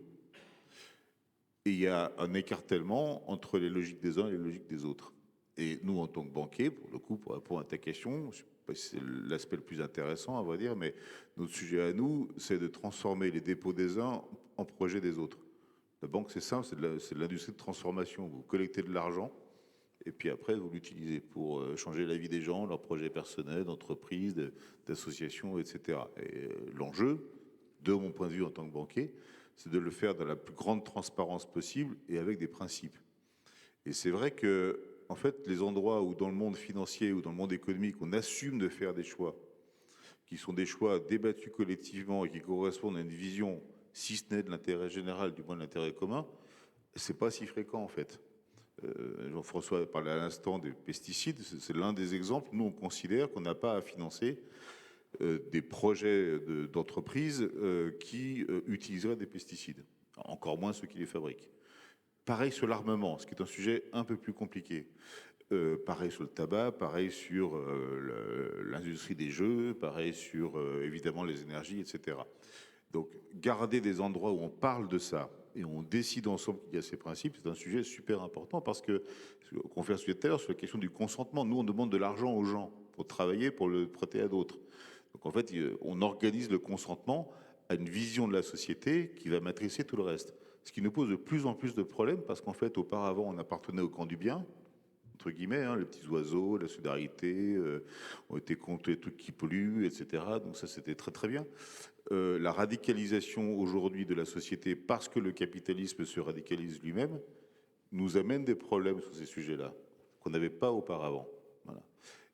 Speaker 3: Et il y a un écartèlement entre les logiques des uns et les logiques des autres. Et nous, en tant que banquiers, pour le coup, pour répondre à ta question, je ne sais pas si c'est l'aspect le plus intéressant, à vrai dire, mais notre sujet à nous, c'est de transformer les dépôts des uns en projets des autres. La banque, c'est simple, c'est de l'industrie de transformation. Vous collectez de l'argent, et puis après, vous l'utilisez pour changer la vie des gens, leurs projets personnels, d'entreprises, d'associations, etc. Et l'enjeu, de mon point de vue en tant que banquier, c'est de le faire dans la plus grande transparence possible et avec des principes. Et c'est vrai que, en fait, les endroits où dans le monde financier ou dans le monde économique, on assume de faire des choix, qui sont des choix débattus collectivement et qui correspondent à une vision, si ce n'est de l'intérêt général, du moins de l'intérêt commun, c'est pas si fréquent en fait. Jean-François parlait à l'instant des pesticides, c'est l'un des exemples. Nous, on considère qu'on n'a pas à financer des projets d'entreprises qui utiliseraient des pesticides, encore moins ceux qui les fabriquent. Pareil sur l'armement, ce qui est un sujet un peu plus compliqué. Pareil sur le tabac, pareil sur l'industrie des jeux, pareil sur évidemment les énergies, etc. Donc garder des endroits où on parle de ça et on décide ensemble qu'il y a ces principes, c'est un sujet super important parce que, qu'on fait un sujet tout à l'heure sur la question du consentement, nous on demande de l'argent aux gens pour travailler, pour le prêter à d'autres. Donc en fait, on organise le consentement à une vision de la société qui va matricer tout le reste. Ce qui nous pose de plus en plus de problèmes parce qu'en fait, auparavant, on appartenait au camp du bien, entre guillemets, hein, les petits oiseaux, la solidarité, on était contre les trucs qui polluent, etc. Donc ça, c'était très très bien. La radicalisation aujourd'hui de la société, parce que le capitalisme se radicalise lui-même, nous amène des problèmes sur ces sujets-là qu'on n'avait pas auparavant. Voilà.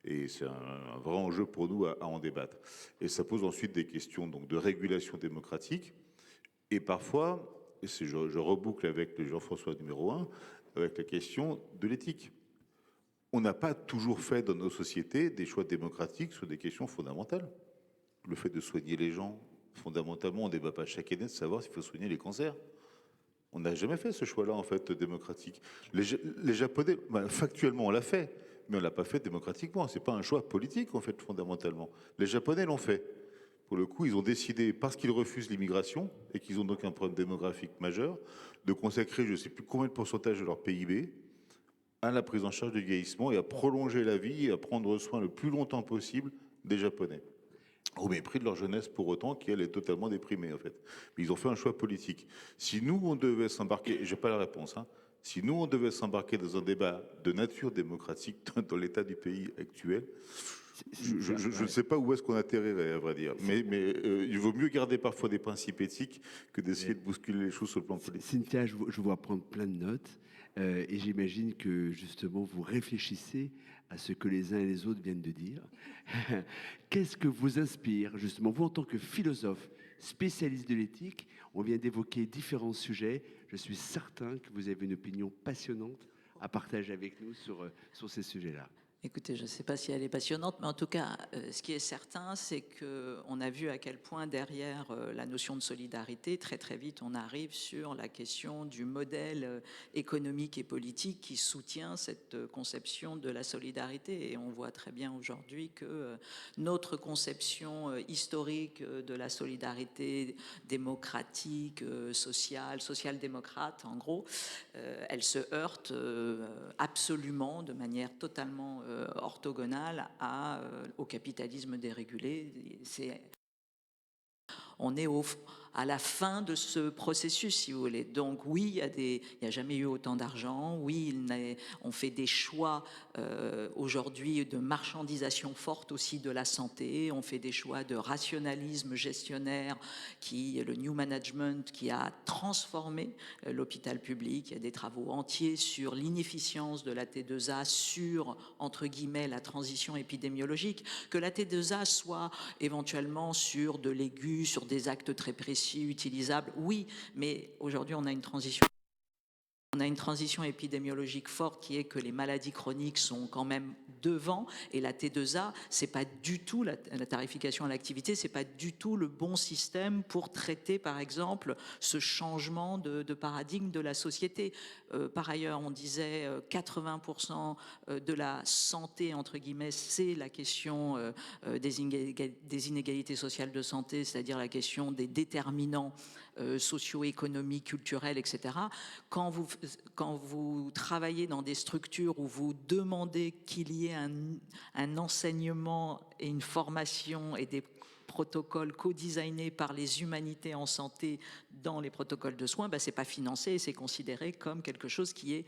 Speaker 3: Et c'est un vrai enjeu pour nous à en débattre. Et ça pose ensuite des questions donc, de régulation démocratique. Et parfois, et je reboucle avec le Jean-François numéro 1, avec la question de l'éthique. On n'a pas toujours fait dans nos sociétés des choix démocratiques sur des questions fondamentales. Le fait de soigner les gens, fondamentalement, on ne débat pas chaque année de savoir s'il faut soigner les cancers. On n'a jamais fait ce choix-là, en fait, démocratique. Les Japonais, factuellement, on l'a fait, mais on ne l'a pas fait démocratiquement. Ce n'est pas un choix politique, en fait, fondamentalement. Les Japonais l'ont fait. Pour le coup, ils ont décidé, parce qu'ils refusent l'immigration, et qu'ils ont donc un problème démographique majeur, de consacrer, je ne sais plus combien de pourcentage de leur PIB, à la prise en charge du vieillissement et à prolonger la vie et à prendre soin le plus longtemps possible des Japonais. Au mépris de leur jeunesse pour autant, qui elle est totalement déprimée en fait. Mais ils ont fait un choix politique. Si nous, on devait s'embarquer, et je n'ai pas la réponse, hein, si nous, on devait s'embarquer dans un débat de nature démocratique dans l'état du pays actuel, je ne sais pas où est-ce qu'on atterrirait, à vrai dire. Mais il vaut mieux garder parfois des principes éthiques que d'essayer de bousculer les choses sur le plan politique.
Speaker 1: Cynthia, je vous vois prendre plein de notes et j'imagine que justement vous réfléchissez à ce que les uns et les autres viennent de dire. Qu'est-ce que vous inspire justement, vous en tant que philosophe, spécialiste de l'éthique? On vient d'évoquer différents sujets. Je suis certain que vous avez une opinion passionnante à partager avec nous sur ces sujets-là.
Speaker 2: Écoutez, je ne sais pas si elle est passionnante, mais en tout cas, ce qui est certain, c'est qu'on a vu à quel point derrière la notion de solidarité, très très vite, on arrive sur la question du modèle économique et politique qui soutient cette conception de la solidarité. Et on voit très bien aujourd'hui que notre conception historique de la solidarité démocratique, sociale, social-démocrate, en gros, elle se heurte absolument de manière totalement orthogonale au capitalisme dérégulé. On est à la fin de ce processus, si vous voulez. Donc oui, il n'y a jamais eu autant d'argent. Oui, on fait des choix aujourd'hui de marchandisation forte aussi de la santé. On fait des choix de rationalisme gestionnaire, le new management qui a transformé l'hôpital public. Il y a des travaux entiers sur l'inefficience de la T2A, sur, entre guillemets, la transition épidémiologique. Que la T2A soit éventuellement sur de l'aigu, sur des actes très précis, utilisables, oui, mais aujourd'hui on a une transition. On a une transition épidémiologique forte qui est que les maladies chroniques sont quand même devant, et la T2A, c'est pas du tout, la tarification à l'activité, c'est pas du tout le bon système pour traiter, par exemple, ce changement de paradigme de la société. Par ailleurs, on disait 80% de la santé, entre guillemets, c'est la question des inégalités sociales de santé, c'est-à-dire la question des déterminants socio-économiques, culturels, etc. Quand vous travaillez dans des structures où vous demandez qu'il y ait un enseignement et une formation et des protocoles co-designés par les humanités en santé dans les protocoles de soins, c'est pas financé et c'est considéré comme quelque chose qui est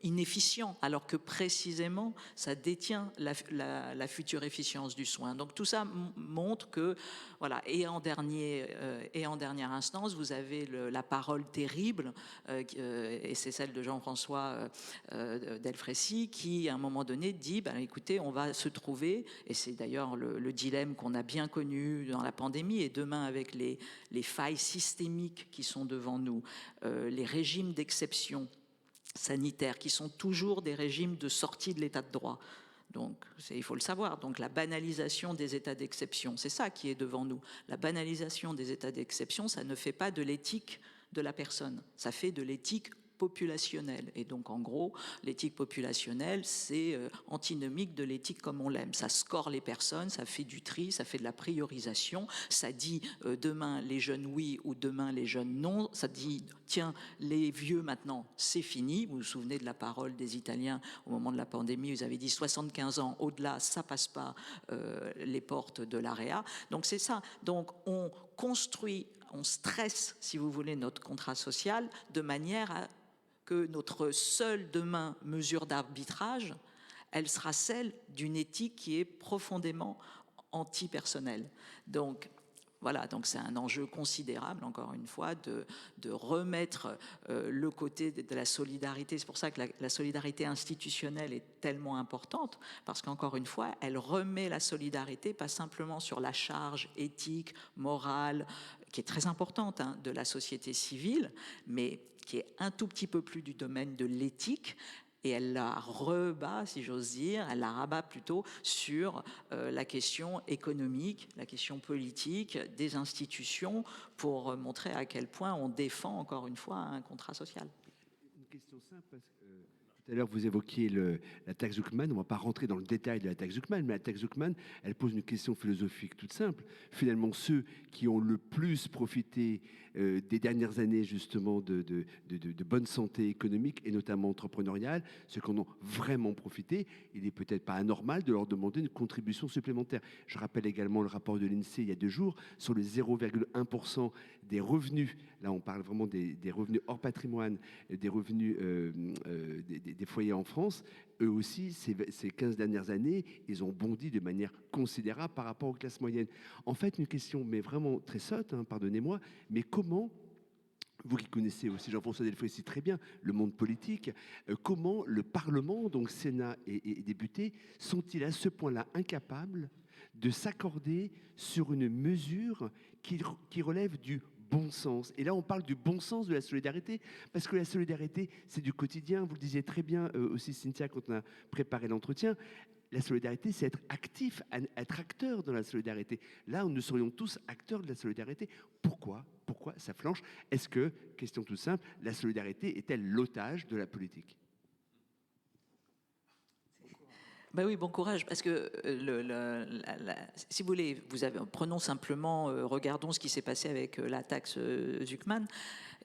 Speaker 2: inefficient, alors que précisément ça détient la future efficience du soin. Donc tout ça montre que, voilà, et en dernière instance, vous avez la parole terrible, et c'est celle de Jean-François Delfraissy, qui à un moment donné dit, écoutez, on va se trouver, et c'est d'ailleurs le dilemme qu'on a bien connu dans la pandémie, et demain avec les failles systémiques qui sont devant nous, les régimes d'exception sanitaires qui sont toujours des régimes de sortie de l'état de droit. Donc, il faut le savoir. Donc, la banalisation des états d'exception, c'est ça qui est devant nous. La banalisation des états d'exception, ça ne fait pas de l'éthique de la personne, ça fait de l'éthique populationnelle. Et donc, en gros, l'éthique populationnelle, c'est antinomique de l'éthique comme on l'aime. Ça score les personnes, ça fait du tri, ça fait de la priorisation, ça dit demain les jeunes oui ou demain les jeunes non, ça dit tiens, les vieux maintenant, c'est fini. Vous vous souvenez de la parole des Italiens au moment de la pandémie, ils avaient dit 75 ans, au-delà, ça passe pas les portes de l'AREA. Donc c'est ça. Donc on construit, on stresse, si vous voulez, notre contrat social de manière à que notre seule demain mesure d'arbitrage, elle sera celle d'une éthique qui est profondément anti-personnelle. Donc voilà, donc c'est un enjeu considérable, encore une fois, de remettre le côté de la solidarité. C'est pour ça que la solidarité institutionnelle est tellement importante, parce qu'encore une fois, elle remet la solidarité pas simplement sur la charge éthique, morale, qui est très importante, de la société civile, mais qui est un tout petit peu plus du domaine de l'éthique, et elle la rebat, si j'ose dire, elle la rabat plutôt sur la question économique, la question politique des institutions, pour montrer à quel point on défend, encore une fois, un contrat social.
Speaker 1: Une question simple, parce que tout à l'heure vous évoquiez la taxe Zuckman. On ne va pas rentrer dans le détail de la taxe Zuckman, mais la taxe Zuckman, elle pose une question philosophique toute simple. Finalement, ceux qui ont le plus profité des dernières années justement de bonne santé économique et notamment entrepreneuriale, ceux qui en ont vraiment profité, il n'est peut-être pas anormal de leur demander une contribution supplémentaire. Je rappelle également le rapport de l'INSEE il y a 2 jours sur les 0,1% des revenus. Là, on parle vraiment des revenus hors patrimoine, des revenus des foyers en France. Eux aussi, ces 15 dernières années, ils ont bondi de manière considérable par rapport aux classes moyennes. En fait, une question, mais vraiment très sotte, pardonnez-moi, mais comment, vous qui connaissez aussi Jean-François Delfraissy très bien, le monde politique, comment le Parlement, donc Sénat et députés, sont-ils à ce point-là incapables de s'accorder sur une mesure qui relève du bon sens? Et là, on parle du bon sens de la solidarité, parce que la solidarité, c'est du quotidien. Vous le disiez très bien aussi, Cynthia, quand on a préparé l'entretien. La solidarité, c'est être actif, être acteur dans la solidarité. Là, nous serions tous acteurs de la solidarité. Pourquoi ça flanche? Est-ce que, question toute simple, la solidarité est-elle l'otage de la politique?
Speaker 2: Oui, bon courage, parce que si vous voulez, prenons simplement, regardons ce qui s'est passé avec la taxe Zuckman,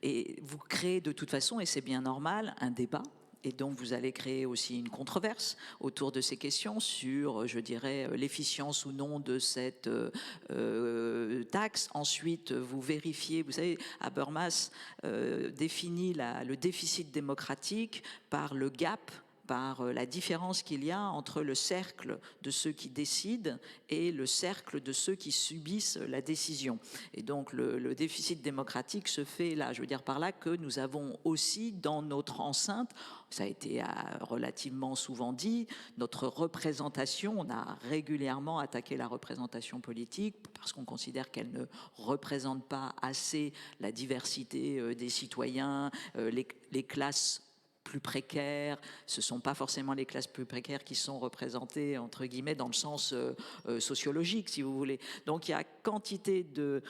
Speaker 2: et vous créez de toute façon, et c'est bien normal, un débat Et donc, vous allez créer aussi une controverse autour de ces questions sur, je dirais, l'efficience ou non de cette taxe. Ensuite, vous vérifiez, vous savez, Habermas définit le déficit démocratique par le gap, par la différence qu'il y a entre le cercle de ceux qui décident et le cercle de ceux qui subissent la décision. Et donc le déficit démocratique se fait là. Je veux dire par là que nous avons aussi dans notre enceinte, ça a été relativement souvent dit, notre représentation, on a régulièrement attaqué la représentation politique parce qu'on considère qu'elle ne représente pas assez la diversité des citoyens, les classes plus précaires, ce ne sont pas forcément les classes plus précaires qui sont représentées, entre guillemets, dans le sens sociologique, si vous voulez. Donc il y a quantité de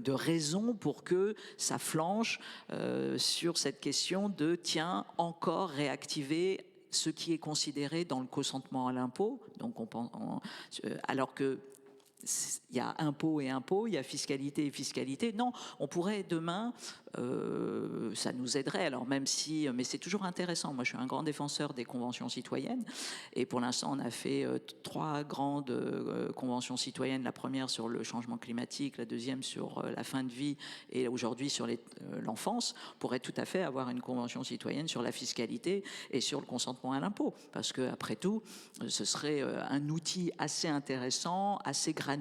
Speaker 2: raisons pour que ça flanche sur cette question de, tiens, encore réactiver ce qui est considéré dans le consentement à l'impôt. Donc alors que il y a impôt et impôt, il y a fiscalité et fiscalité. Non, on pourrait demain, ça nous aiderait. Alors même si, mais c'est toujours intéressant. Moi, je suis un grand défenseur des conventions citoyennes. Et pour l'instant, on a fait 3 grandes conventions citoyennes. La première sur le changement climatique, la deuxième sur la fin de vie, et aujourd'hui sur l'enfance. On pourrait tout à fait avoir une convention citoyenne sur la fiscalité et sur le consentement à l'impôt. Parce que après tout, ce serait un outil assez intéressant, assez granulaire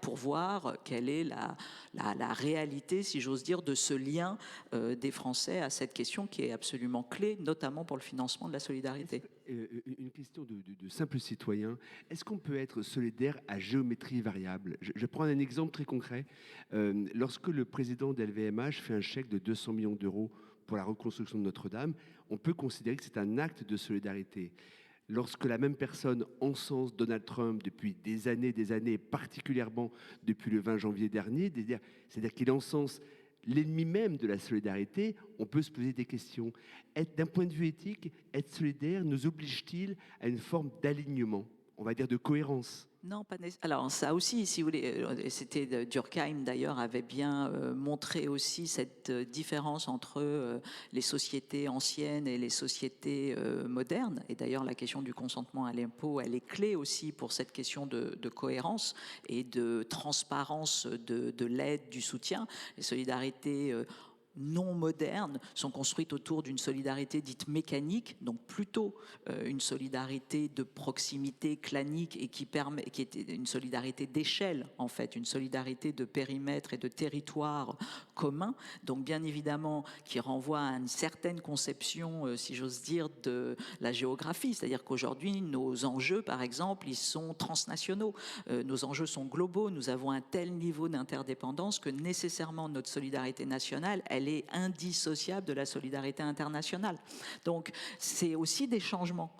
Speaker 2: pour voir quelle est la réalité, si j'ose dire, de ce lien des Français à cette question qui est absolument clé, notamment pour le financement de la solidarité.
Speaker 1: Une question de simple citoyen. Est-ce qu'on peut être solidaire à géométrie variable ? Je prends un exemple très concret. Lorsque le président d'LVMH fait un chèque de 200 millions d'euros pour la reconstruction de Notre-Dame, on peut considérer que c'est un acte de solidarité. Lorsque la même personne encense Donald Trump depuis des années, particulièrement depuis le 20 janvier dernier, c'est-à-dire qu'il encense l'ennemi même de la solidarité, on peut se poser des questions. D'un point de vue éthique, être solidaire nous oblige-t-il à une forme d'alignement, on va dire de cohérence ?
Speaker 2: Non, pas nécessairement. Alors ça aussi, si vous voulez, c'était Durkheim d'ailleurs avait bien montré aussi cette différence entre les sociétés anciennes et les sociétés modernes. Et d'ailleurs, la question du consentement à l'impôt, elle est clé aussi pour cette question de cohérence et de transparence de l'aide, du soutien. Les solidarités non modernes sont construites autour d'une solidarité dite mécanique, donc plutôt une solidarité de proximité clanique et qui est une solidarité d'échelle en fait, une solidarité de périmètre et de territoire commun, donc bien évidemment qui renvoie à une certaine conception, si j'ose dire, de la géographie, c'est-à-dire qu'aujourd'hui nos enjeux par exemple, ils sont transnationaux, nos enjeux sont globaux, nous avons un tel niveau d'interdépendance que nécessairement notre solidarité nationale, elle est indissociable de la solidarité internationale. Donc, c'est aussi des changements.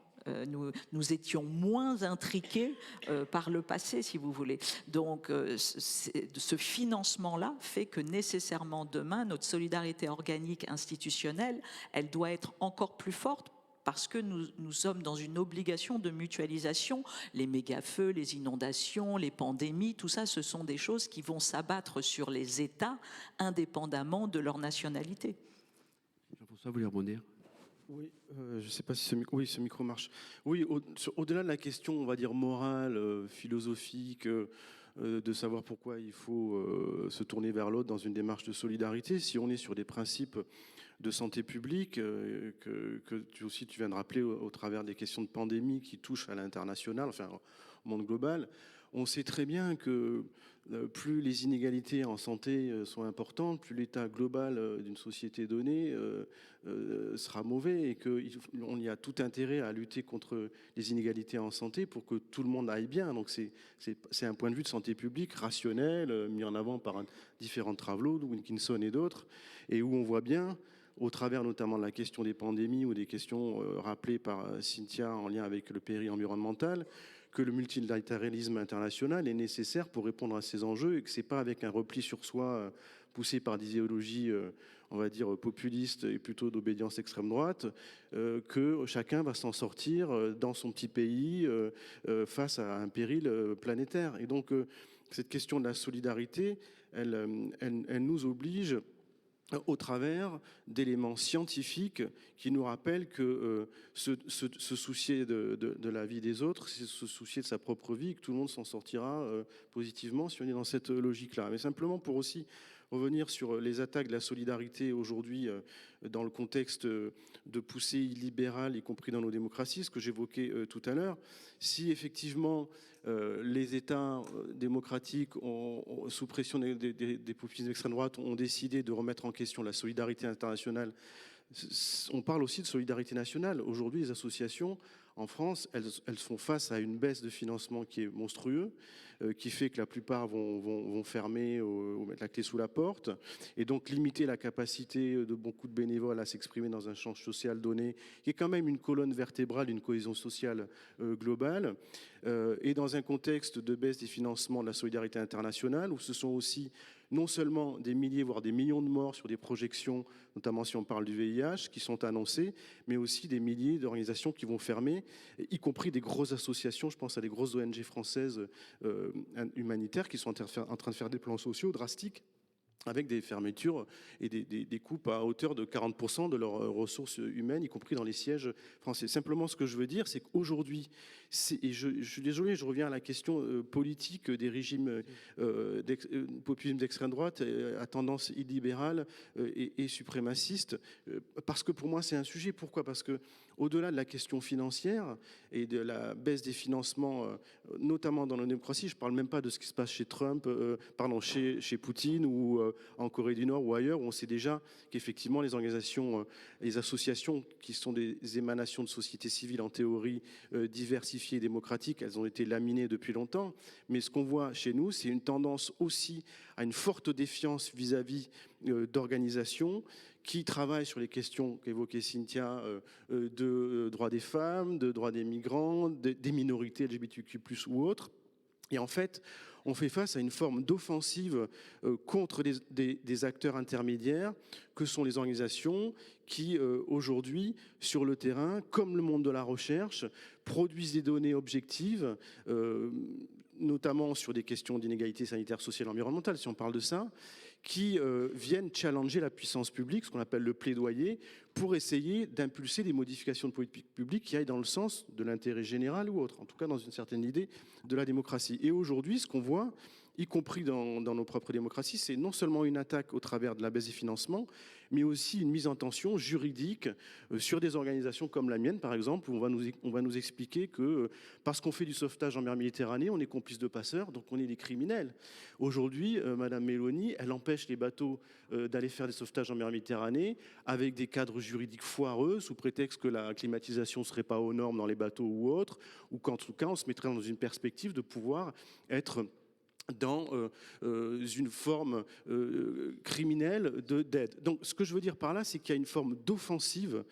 Speaker 2: Nous étions moins intriqués par le passé, si vous voulez. Donc, ce financement-là fait que nécessairement demain, notre solidarité organique institutionnelle, elle doit être encore plus forte parce que nous sommes dans une obligation de mutualisation. Les méga-feux, les inondations, les pandémies, tout ça, ce sont des choses qui vont s'abattre sur les États indépendamment de leur nationalité.
Speaker 1: Jean-François, vous voulez rebondir ?
Speaker 4: Oui, je ne sais pas si ce micro marche. Oui, au-delà de la question, on va dire, morale, philosophique, de savoir pourquoi il faut se tourner vers l'autre dans une démarche de solidarité, si on est sur des principes de santé publique, que tu viens de rappeler au travers des questions de pandémie qui touchent à l'international, enfin au monde global, on sait très bien que plus les inégalités en santé sont importantes, plus l'état global d'une société donnée sera mauvais et qu'il y a tout intérêt à lutter contre les inégalités en santé pour que tout le monde aille bien. Donc c'est un point de vue de santé publique rationnel, mis en avant par différents travaux, Wilkinson et d'autres, et où on voit bien, au travers notamment de la question des pandémies ou des questions rappelées par Cynthia en lien avec le environnemental, que le multilatéralisme international est nécessaire pour répondre à ces enjeux et que ce n'est pas avec un repli sur soi poussé par des idéologies, on va dire, populistes et plutôt d'obédience extrême droite, que chacun va s'en sortir dans son petit pays face à un péril planétaire. Et donc, cette question de la solidarité, elle nous oblige au travers d'éléments scientifiques qui nous rappellent que se soucier de la vie des autres, c'est se soucier de sa propre vie, que tout le monde s'en sortira positivement si on est dans cette logique-là. Mais simplement pour aussi revenir sur les attaques de la solidarité aujourd'hui dans le contexte de poussée illibérale, y compris dans nos démocraties, ce que j'évoquais tout à l'heure. Si effectivement les États démocratiques, sous pression des populismes d'extrême droite, ont décidé de remettre en question la solidarité internationale, on parle aussi de solidarité nationale. Aujourd'hui, les associations en France, elles font face à une baisse de financement qui est monstrueux, qui fait que la plupart vont fermer ou mettre la clé sous la porte, et donc limiter la capacité de beaucoup de bénévoles à s'exprimer dans un champ social donné, qui est quand même une colonne vertébrale d'une cohésion sociale globale, et dans un contexte de baisse des financements de la solidarité internationale, où ce sont aussi non seulement des milliers, voire des millions de morts sur des projections, notamment si on parle du VIH, qui sont annoncées, mais aussi des milliers d'organisations qui vont fermer, y compris des grosses associations, je pense à des grosses ONG françaises humanitaires qui sont en train de faire des plans sociaux drastiques, avec des fermetures et des coupes à hauteur de 40% de leurs ressources humaines, y compris dans les sièges français. Simplement, ce que je veux dire, c'est qu'aujourd'hui, et je suis désolé, je reviens à la question politique des régimes populisme d'extrême droite à tendance illibérale et suprémaciste, parce que pour moi, c'est un sujet. Pourquoi ? Parce que au-delà de la question financière et de la baisse des financements, notamment dans la démocratie, je ne parle même pas de ce qui se passe chez Trump, chez Poutine ou en Corée du Nord ou ailleurs, où on sait déjà qu'effectivement les organisations, les associations qui sont des émanations de société civile en théorie diversifiées et démocratiques, elles ont été laminées depuis longtemps. Mais ce qu'on voit chez nous, c'est une tendance aussi à une forte défiance vis-à-vis d'organisations qui travaillent sur les questions qu'évoquait Cynthia de droits des femmes, de droits des migrants, des minorités LGBTQ+, ou autres. Et en fait, on fait face à une forme d'offensive contre des acteurs intermédiaires que sont les organisations qui, aujourd'hui, sur le terrain, comme le monde de la recherche, produisent des données objectives, notamment sur des questions d'inégalité sanitaire, sociale et environnementale, si on parle de ça, qui viennent challenger la puissance publique, ce qu'on appelle le plaidoyer, pour essayer d'impulser des modifications de politique publique qui aillent dans le sens de l'intérêt général ou autre, en tout cas dans une certaine idée de la démocratie. Et aujourd'hui, ce qu'on voit, y compris dans nos propres démocraties, c'est non seulement une attaque au travers de la baisse des financements, mais aussi une mise en tension juridique sur des organisations comme la mienne, par exemple, où on va nous expliquer que parce qu'on fait du sauvetage en mer Méditerranée, on est complice de passeurs, donc on est des criminels. Aujourd'hui, Madame Meloni, elle empêche les bateaux d'aller faire des sauvetages en mer Méditerranée avec des cadres juridiques foireux, sous prétexte que la climatisation ne serait pas aux normes dans les bateaux ou autres, ou qu'en tout cas, on se mettrait dans une perspective de pouvoir être dans une forme criminelle d'aide. Donc ce que je veux dire par là, c'est qu'il y a une forme d'offensive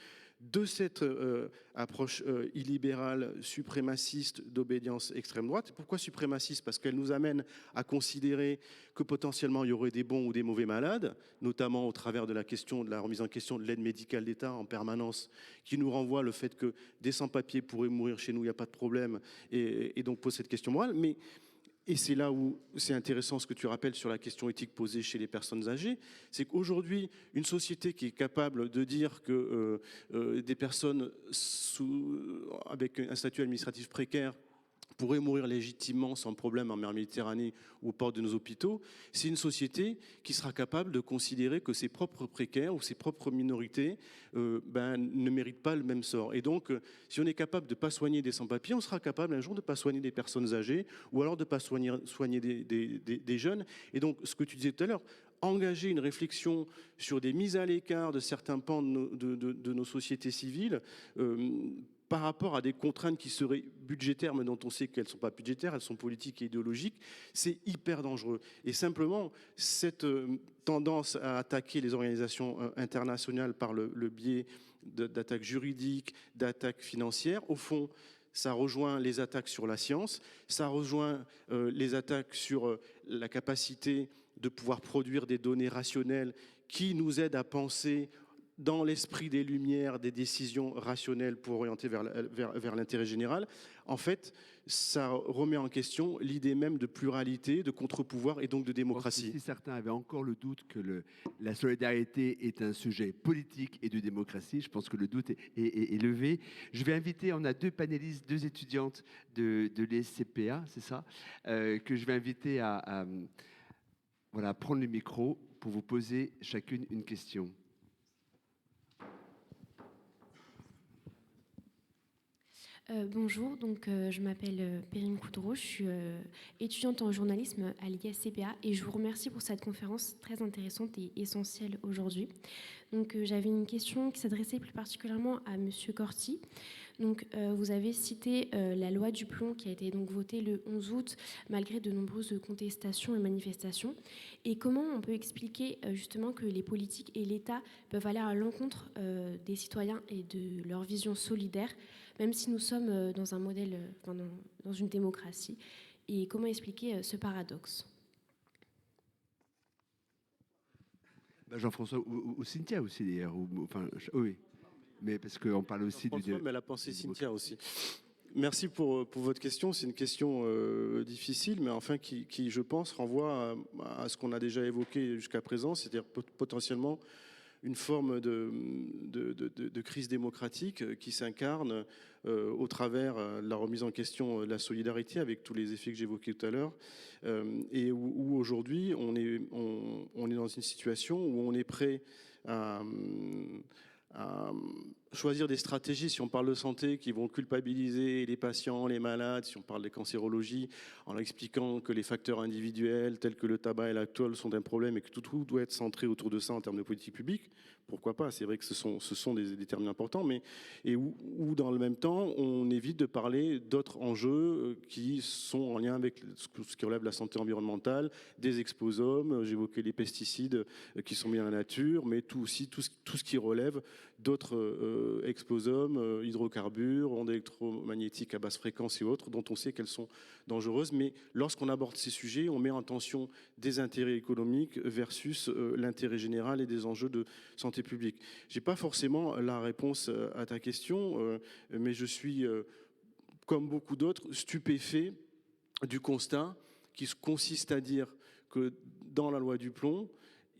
Speaker 4: de cette approche illibérale, suprémaciste, d'obédience extrême droite. Pourquoi suprémaciste ? Parce qu'elle nous amène à considérer que potentiellement il y aurait des bons ou des mauvais malades, notamment au travers de la question de la remise en question de l'aide médicale d'État en permanence, qui nous renvoie le fait que des sans-papiers pourraient mourir chez nous, il n'y a pas de problème, et donc pose cette question morale. Et c'est là où c'est intéressant ce que tu rappelles sur la question éthique posée chez les personnes âgées, c'est qu'aujourd'hui, une société qui est capable de dire que des personnes avec un statut administratif précaire pourraient mourir légitimement sans problème en mer Méditerranée ou aux portes de nos hôpitaux, c'est une société qui sera capable de considérer que ses propres précaires ou ses propres minorités ne méritent pas le même sort. Et donc, si on est capable de ne pas soigner des sans-papiers, on sera capable un jour de ne pas soigner des personnes âgées ou alors de ne pas soigner des jeunes. Et donc, ce que tu disais tout à l'heure, engager une réflexion sur des mises à l'écart de certains pans de nos sociétés civiles par rapport à des contraintes qui seraient budgétaires, mais dont on sait qu'elles ne sont pas budgétaires, elles sont politiques et idéologiques, c'est hyper dangereux. Et simplement, cette tendance à attaquer les organisations internationales par le biais d'attaques juridiques, d'attaques financières, au fond, ça rejoint les attaques sur la science, ça rejoint les attaques sur la capacité de pouvoir produire des données rationnelles qui nous aident à penser dans l'esprit des Lumières, des décisions rationnelles pour orienter vers l'intérêt général, en fait, ça remet en question l'idée même de pluralité, de contre-pouvoir et donc de démocratie.
Speaker 1: Si certains avaient encore le doute que la solidarité est un sujet politique et de démocratie, je pense que le doute est levé. Je vais inviter, on a 2 panélistes, 2 étudiantes de l'ESCPA, c'est ça, que je vais inviter à prendre le micro pour vous poser chacune une question.
Speaker 6: Bonjour, donc je m'appelle Perrine Coudreau, je suis étudiante en journalisme à l'ISCPA et je vous remercie pour cette conférence très intéressante et essentielle aujourd'hui. Donc j'avais une question qui s'adressait plus particulièrement à Monsieur Corti. Donc vous avez cité la loi du plomb qui a été donc votée le 11 août malgré de nombreuses contestations et manifestations. Et comment on peut expliquer justement que les politiques et l'État peuvent aller à l'encontre des citoyens et de leur vision solidaire, même si nous sommes dans un modèle, dans une démocratie. Et comment expliquer ce paradoxe ?
Speaker 1: Jean-François ou Cynthia aussi d'ailleurs. Oui, mais parce qu'on parle aussi
Speaker 4: du... Mais elle a pensé Cynthia aussi. Merci pour votre question. C'est une question difficile, mais enfin qui, je pense, renvoie à ce qu'on a déjà évoqué jusqu'à présent, c'est-à-dire potentiellement une forme de crise démocratique qui s'incarne au travers de la remise en question de la solidarité avec tous les effets que j'évoquais tout à l'heure, et où aujourd'hui on est dans une situation où on est prêt à choisir des stratégies, si on parle de santé, qui vont culpabiliser les patients, les malades, si on parle des cancérologies, en expliquant que les facteurs individuels tels que le tabac et l'alcool sont un problème et que tout doit être centré autour de ça en termes de politique publique. Pourquoi pas? C'est vrai que ce sont des termes importants, mais où dans le même temps, on évite de parler d'autres enjeux qui sont en lien avec ce qui relève de la santé environnementale, des exposomes, j'évoquais les pesticides qui sont mis dans la nature, mais tout ce qui relève d'autres exposomes, hydrocarbures, ondes électromagnétiques à basse fréquence et autres, dont on sait qu'elles sont dangereuses. Mais lorsqu'on aborde ces sujets, on met en tension des intérêts économiques versus l'intérêt général et des enjeux de santé publique. Je n'ai pas forcément la réponse à ta question, mais je suis, comme beaucoup d'autres, stupéfait du constat qui consiste à dire que dans la loi du plomb,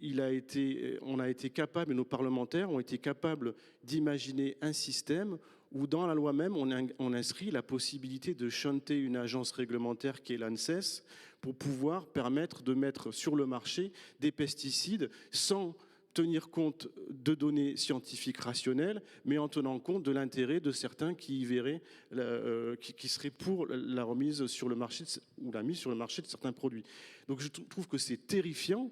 Speaker 4: on a été capable, et nos parlementaires ont été capables d'imaginer un système où dans la loi même, on inscrit la possibilité de shunter une agence réglementaire qui est l'ANSES pour pouvoir permettre de mettre sur le marché des pesticides sans tenir compte de données scientifiques rationnelles, mais en tenant compte de l'intérêt de certains qui y verraient, qui seraient pour la remise sur le marché ou la mise sur le marché de certains produits. Donc je trouve que c'est terrifiant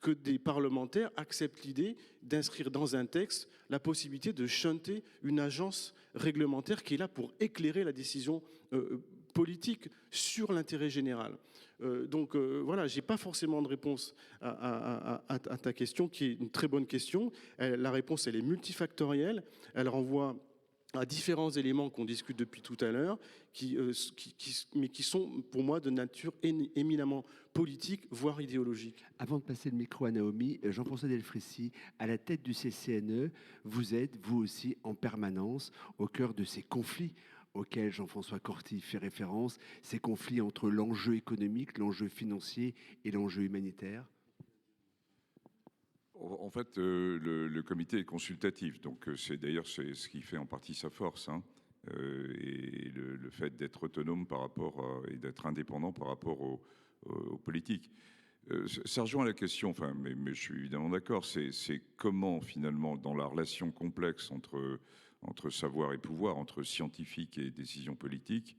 Speaker 4: que des parlementaires acceptent l'idée d'inscrire dans un texte la possibilité de shunter une agence réglementaire qui est là pour éclairer la décision politique sur l'intérêt général. Donc voilà, je n'ai pas forcément de réponse à ta question, qui est une très bonne question. La réponse, elle est multifactorielle. Elle renvoie à différents éléments qu'on discute depuis tout à l'heure, mais qui sont pour moi de nature éminemment politique, voire idéologique.
Speaker 1: Avant de passer le micro à Naomi, Jean-François Delfrécy, à la tête du CCNE, vous êtes, vous aussi, en permanence au cœur de ces conflits auxquels Jean-François Corti fait référence, ces conflits entre l'enjeu économique, l'enjeu financier et l'enjeu humanitaire.
Speaker 5: En fait, le comité est consultatif, donc c'est ce qui fait en partie sa force, hein, et le fait d'être autonome par rapport et d'être indépendant par rapport aux politiques. Ça rejoint la question, mais je suis évidemment d'accord, c'est comment finalement dans la relation complexe entre savoir et pouvoir, entre scientifique et décision politique,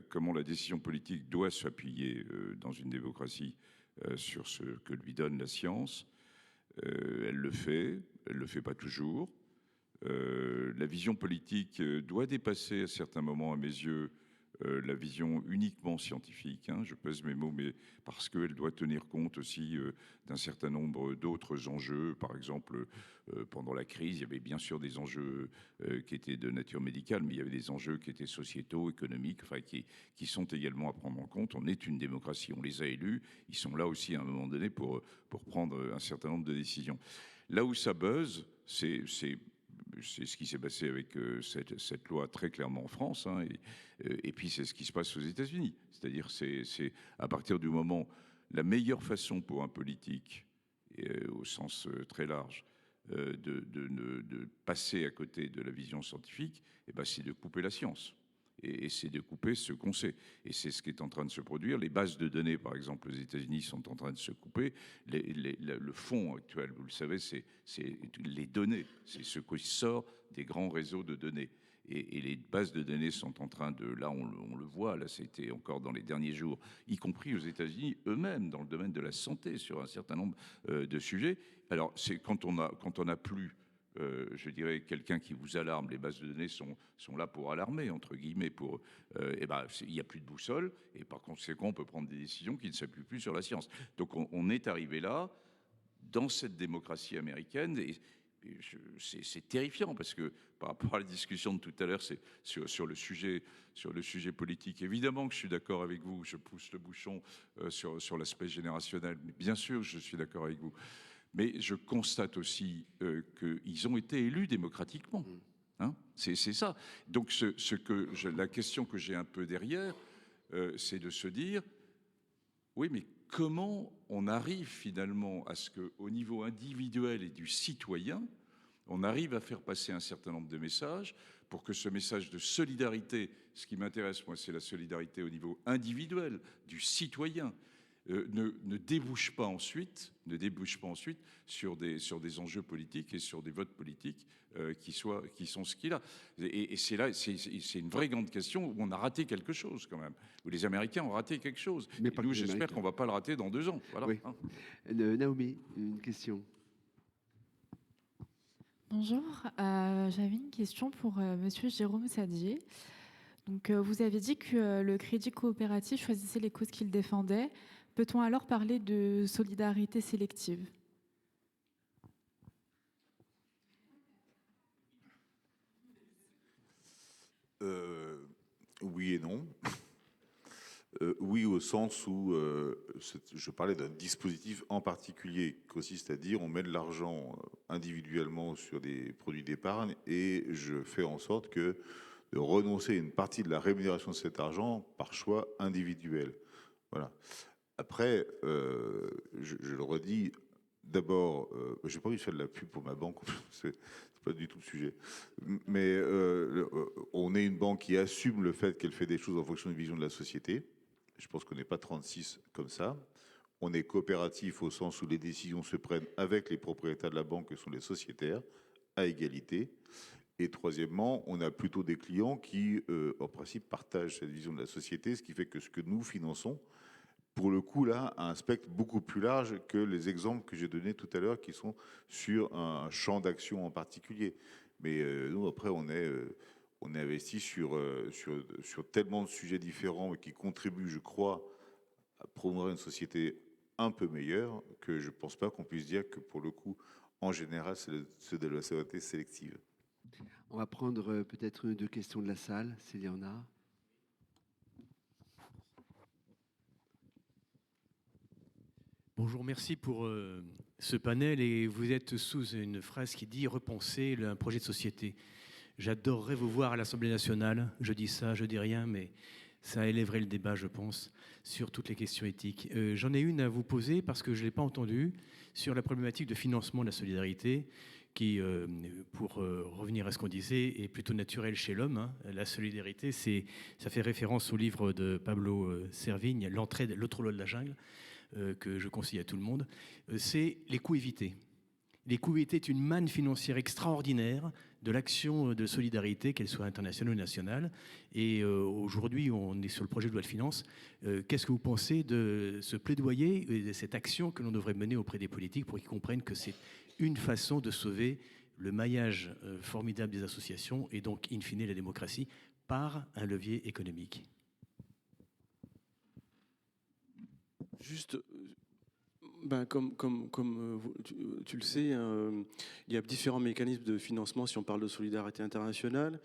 Speaker 5: comment la décision politique doit s'appuyer dans une démocratie sur ce que lui donne la science. Elle le fait pas toujours. La vision politique doit dépasser à certains moments, à mes yeux, la vision uniquement scientifique, hein, je pèse mes mots, mais parce qu'elle doit tenir compte aussi d'un certain nombre d'autres enjeux. Par exemple, pendant la crise, il y avait bien sûr des enjeux qui étaient de nature médicale, mais il y avait des enjeux qui étaient sociétaux, économiques, qui sont également à prendre en compte. On est une démocratie, on les a élus, ils sont là aussi à un moment donné pour prendre un certain nombre de décisions. Là où ça buzz, c'est ce qui s'est passé avec cette loi très clairement en France, hein, et puis c'est ce qui se passe aux États-Unis. C'est-à-dire c'est à partir du moment, la meilleure façon pour un politique, au sens très large, de passer à côté de la vision scientifique, eh ben, c'est de couper la science. Et c'est de couper ce qu'on sait. Et c'est ce qui est en train de se produire. Les bases de données, par exemple, aux États-Unis, sont en train de se couper. Le fond actuel, vous le savez, c'est les données. C'est ce qui sort des grands réseaux de données. Et les bases de données sont en train de... Là, on le voit, là, c'était encore dans les derniers jours, y compris aux États-Unis eux-mêmes, dans le domaine de la santé, sur un certain nombre de sujets. Alors, c'est quand on a plus... je dirais, quelqu'un qui vous alarme, les bases de données sont là pour alarmer, entre guillemets, il n'y a plus de boussole, et par conséquent, on peut prendre des décisions qui ne s'appuient plus sur la science. Donc, on est arrivé là, dans cette démocratie américaine, et c'est terrifiant, parce que par rapport à la discussion de tout à l'heure, c'est sur le sujet politique. Évidemment que je suis d'accord avec vous, je pousse le bouchon sur l'aspect générationnel, mais bien sûr, je suis d'accord avec vous. Mais je constate aussi qu'ils ont été élus démocratiquement. Hein, c'est ça. Donc la question que j'ai un peu derrière, c'est de se dire, oui, mais comment on arrive finalement à ce qu'au niveau individuel et du citoyen, on arrive à faire passer un certain nombre de messages pour que ce message de solidarité, ce qui m'intéresse moi, c'est la solidarité au niveau individuel du citoyen, ne débouche pas ensuite sur des enjeux politiques et sur des votes politiques qui sont ce qu'il a. Et c'est là, c'est une vraie grande question où on a raté quelque chose quand même, où les Américains ont raté quelque chose.
Speaker 1: Mais
Speaker 5: et
Speaker 1: pas
Speaker 5: nous,
Speaker 1: que les
Speaker 5: j'espère
Speaker 1: Américains.
Speaker 5: qu'on va pas le rater dans 2 ans. Voilà.
Speaker 1: Oui.
Speaker 5: Hein.
Speaker 1: Naomi, une question.
Speaker 7: Bonjour, j'avais une question pour Monsieur Jérôme Sadier. Donc, vous avez dit que le Crédit coopératif choisissait les causes qu'il défendait. Peut-on alors parler de solidarité sélective ?
Speaker 3: Oui et non. Oui, au sens où je parlais d'un dispositif en particulier qui consiste à dire on met de l'argent individuellement sur des produits d'épargne et je fais en sorte que de renoncer à une partie de la rémunération de cet argent par choix individuel. Voilà. Après, je le redis, d'abord, j'ai pas envie de faire de la pub pour ma banque, c'est pas du tout le sujet. Mais on est une banque qui assume le fait qu'elle fait des choses en fonction d'une vision de la société. Je pense qu'on n'est pas 36 comme ça. On est coopératif au sens où les décisions se prennent avec les propriétaires de la banque, que sont les sociétaires, à égalité. Et troisièmement, on a plutôt des clients qui, en principe, partagent cette vision de la société, ce qui fait que ce que nous finançons, pour le coup, là, a un spectre beaucoup plus large que les exemples que j'ai donnés tout à l'heure, qui sont sur un champ d'action en particulier. Mais nous, après, on est investi sur tellement de sujets différents et qui contribuent, je crois, à promouvoir une société un peu meilleure, que je ne pense pas qu'on puisse dire que, pour le coup, en général, c'est de la solidarité sélective.
Speaker 1: On va prendre peut-être 1 ou 2 questions de la salle, s'il y en a.
Speaker 8: Bonjour, merci pour ce panel. Et vous êtes sous une phrase qui dit « repenser un projet de société ». J'adorerais vous voir à l'Assemblée nationale. Je dis ça, je dis rien, mais ça élèverait le débat, je pense, sur toutes les questions éthiques. J'en ai une à vous poser parce que je ne l'ai pas entendue sur la problématique de financement de la solidarité qui, pour revenir à ce qu'on disait, est plutôt naturelle chez l'homme. Hein. La solidarité, ça fait référence au livre de Pablo Servigne, L'entraide, l'autre loi de la jungle, que je conseille à tout le monde. C'est les coûts évités. Les coûts évités est une manne financière extraordinaire de l'action de solidarité, qu'elle soit internationale ou nationale. Et aujourd'hui, on est sur le projet de loi de finances. Qu'est-ce que vous pensez de ce plaidoyer et de cette action que l'on devrait mener auprès des politiques pour qu'ils comprennent que c'est une façon de sauver le maillage formidable des associations et donc, in fine, la démocratie par un levier économique?
Speaker 4: Juste, comme tu le sais, il y a différents mécanismes de financement si on parle de solidarité internationale.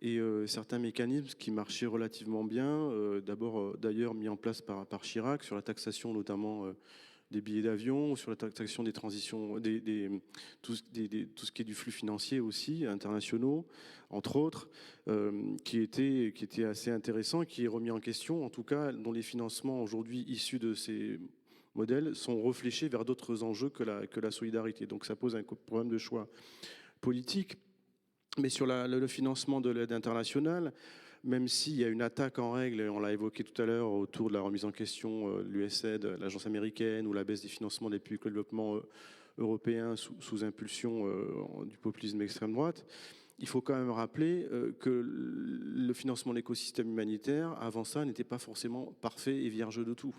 Speaker 4: Et certains mécanismes qui marchaient relativement bien, d'abord d'ailleurs mis en place par Chirac, sur la taxation notamment des billets d'avion, sur la taxation des transitions, tout ce qui est du flux financier aussi, internationaux, entre autres, qui était assez intéressant, qui est remis en question, en tout cas, dont les financements aujourd'hui issus de ces modèles sont réfléchis vers d'autres enjeux que la solidarité. Donc ça pose un problème de choix politique. Mais sur le financement de l'aide internationale, même s'il y a une attaque en règle, on l'a évoqué tout à l'heure, autour de la remise en question de l'USAID, l'agence américaine, ou la baisse des financements des pays de développement européens sous impulsion du populisme extrême droite, il faut quand même rappeler que le financement de l'écosystème humanitaire, avant ça, n'était pas forcément parfait et vierge de tout.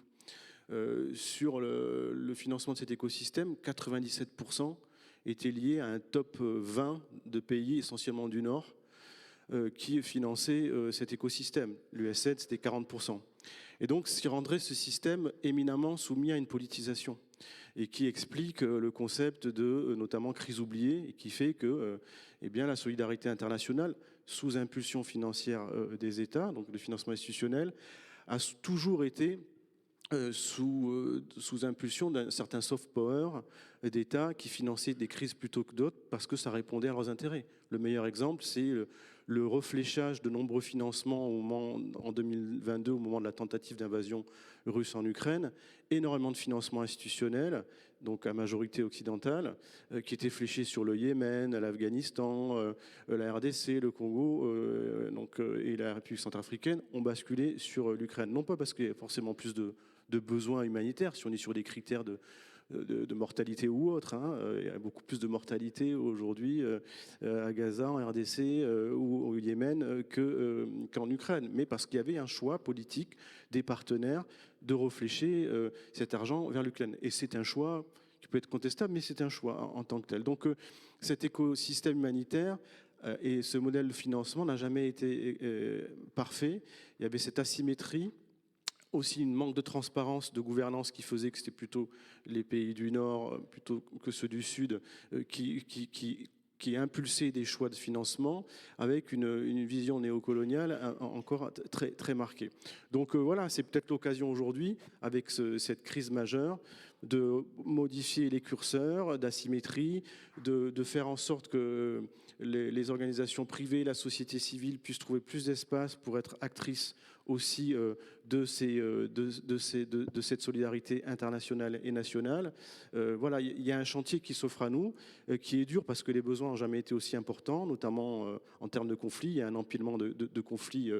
Speaker 4: Sur le financement de cet écosystème, 97% étaient liés à un top 20 de pays, essentiellement du Nord, qui finançaient cet écosystème. L'USAID, c'était 40%. Et donc, ce qui rendrait ce système éminemment soumis à une politisation, et qui explique le concept de, notamment, crise oubliée, et qui fait que eh bien, la solidarité internationale, sous impulsion financière des États, donc le financement institutionnel, a toujours été sous impulsion d'un certain soft power d'États qui finançaient des crises plutôt que d'autres parce que ça répondait à leurs intérêts. Le meilleur exemple, c'est le refléchage de nombreux financements en 2022, au moment de la tentative d'invasion russe en Ukraine, énormément de financements institutionnels, donc à majorité occidentale, qui étaient fléchés sur le Yémen, l'Afghanistan, la RDC, le Congo et la République centrafricaine ont basculé sur l'Ukraine. Non pas parce qu'il y a forcément plus de besoins humanitaires, si on est sur des critères de mortalité ou autre. Il y a beaucoup plus de mortalité aujourd'hui à Gaza, en RDC ou au Yémen qu'en Ukraine. Mais parce qu'il y avait un choix politique des partenaires de réfléchir cet argent vers l'Ukraine. Et c'est un choix qui peut être contestable, mais c'est un choix en tant que tel. Donc cet écosystème humanitaire et ce modèle de financement n'a jamais été parfait. Il y avait cette asymétrie, aussi une manque de transparence, de gouvernance qui faisait que c'était plutôt les pays du Nord plutôt que ceux du Sud qui impulsaient des choix de financement avec une vision néocoloniale encore très, très marquée. Donc voilà, c'est peut-être l'occasion aujourd'hui, avec cette crise majeure, de modifier les curseurs d'asymétrie, de faire en sorte que les organisations privées, la société civile puissent trouver plus d'espace pour être actrices aussi de cette solidarité internationale et nationale. Voilà, il y a un chantier qui s'offre à nous, qui est dur parce que les besoins n'ont jamais été aussi importants, notamment en termes de conflits. Il y a un empilement de conflits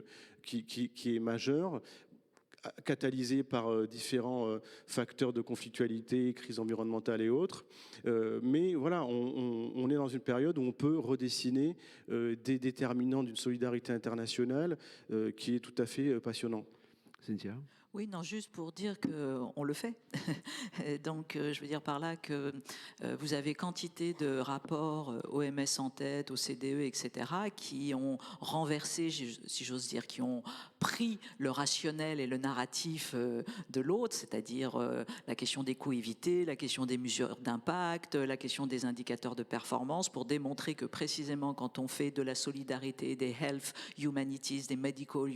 Speaker 4: qui est majeur, catalysé par différents facteurs de conflictualité, crise environnementale et autres. Mais voilà, on est dans une période où on peut redessiner des déterminants d'une solidarité internationale qui est tout à fait passionnant.
Speaker 1: Cynthia ?
Speaker 2: Oui, non, juste pour dire qu'on le fait. Donc, je veux dire par là que vous avez quantité de rapports OMS en tête, OCDE, etc., qui ont renversé, si j'ose dire, qui ont pris le rationnel et le narratif de l'autre, c'est-à-dire la question des coûts évités, la question des mesures d'impact, la question des indicateurs de performance, pour démontrer que précisément quand on fait de la solidarité, des health humanities, des medical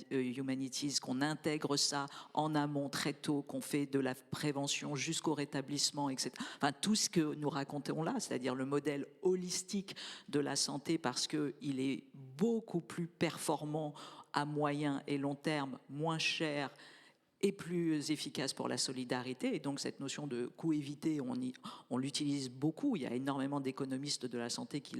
Speaker 2: humanities, qu'on intègre ça en amont très tôt, qu'on fait de la prévention jusqu'au rétablissement, etc. Enfin, tout ce que nous racontons là, c'est-à-dire le modèle holistique de la santé, parce qu'il est beaucoup plus performant à moyen et long terme, moins cher et plus efficace pour la solidarité. Et donc cette notion de coût évité, on l'utilise beaucoup. Il y a énormément d'économistes de la santé qui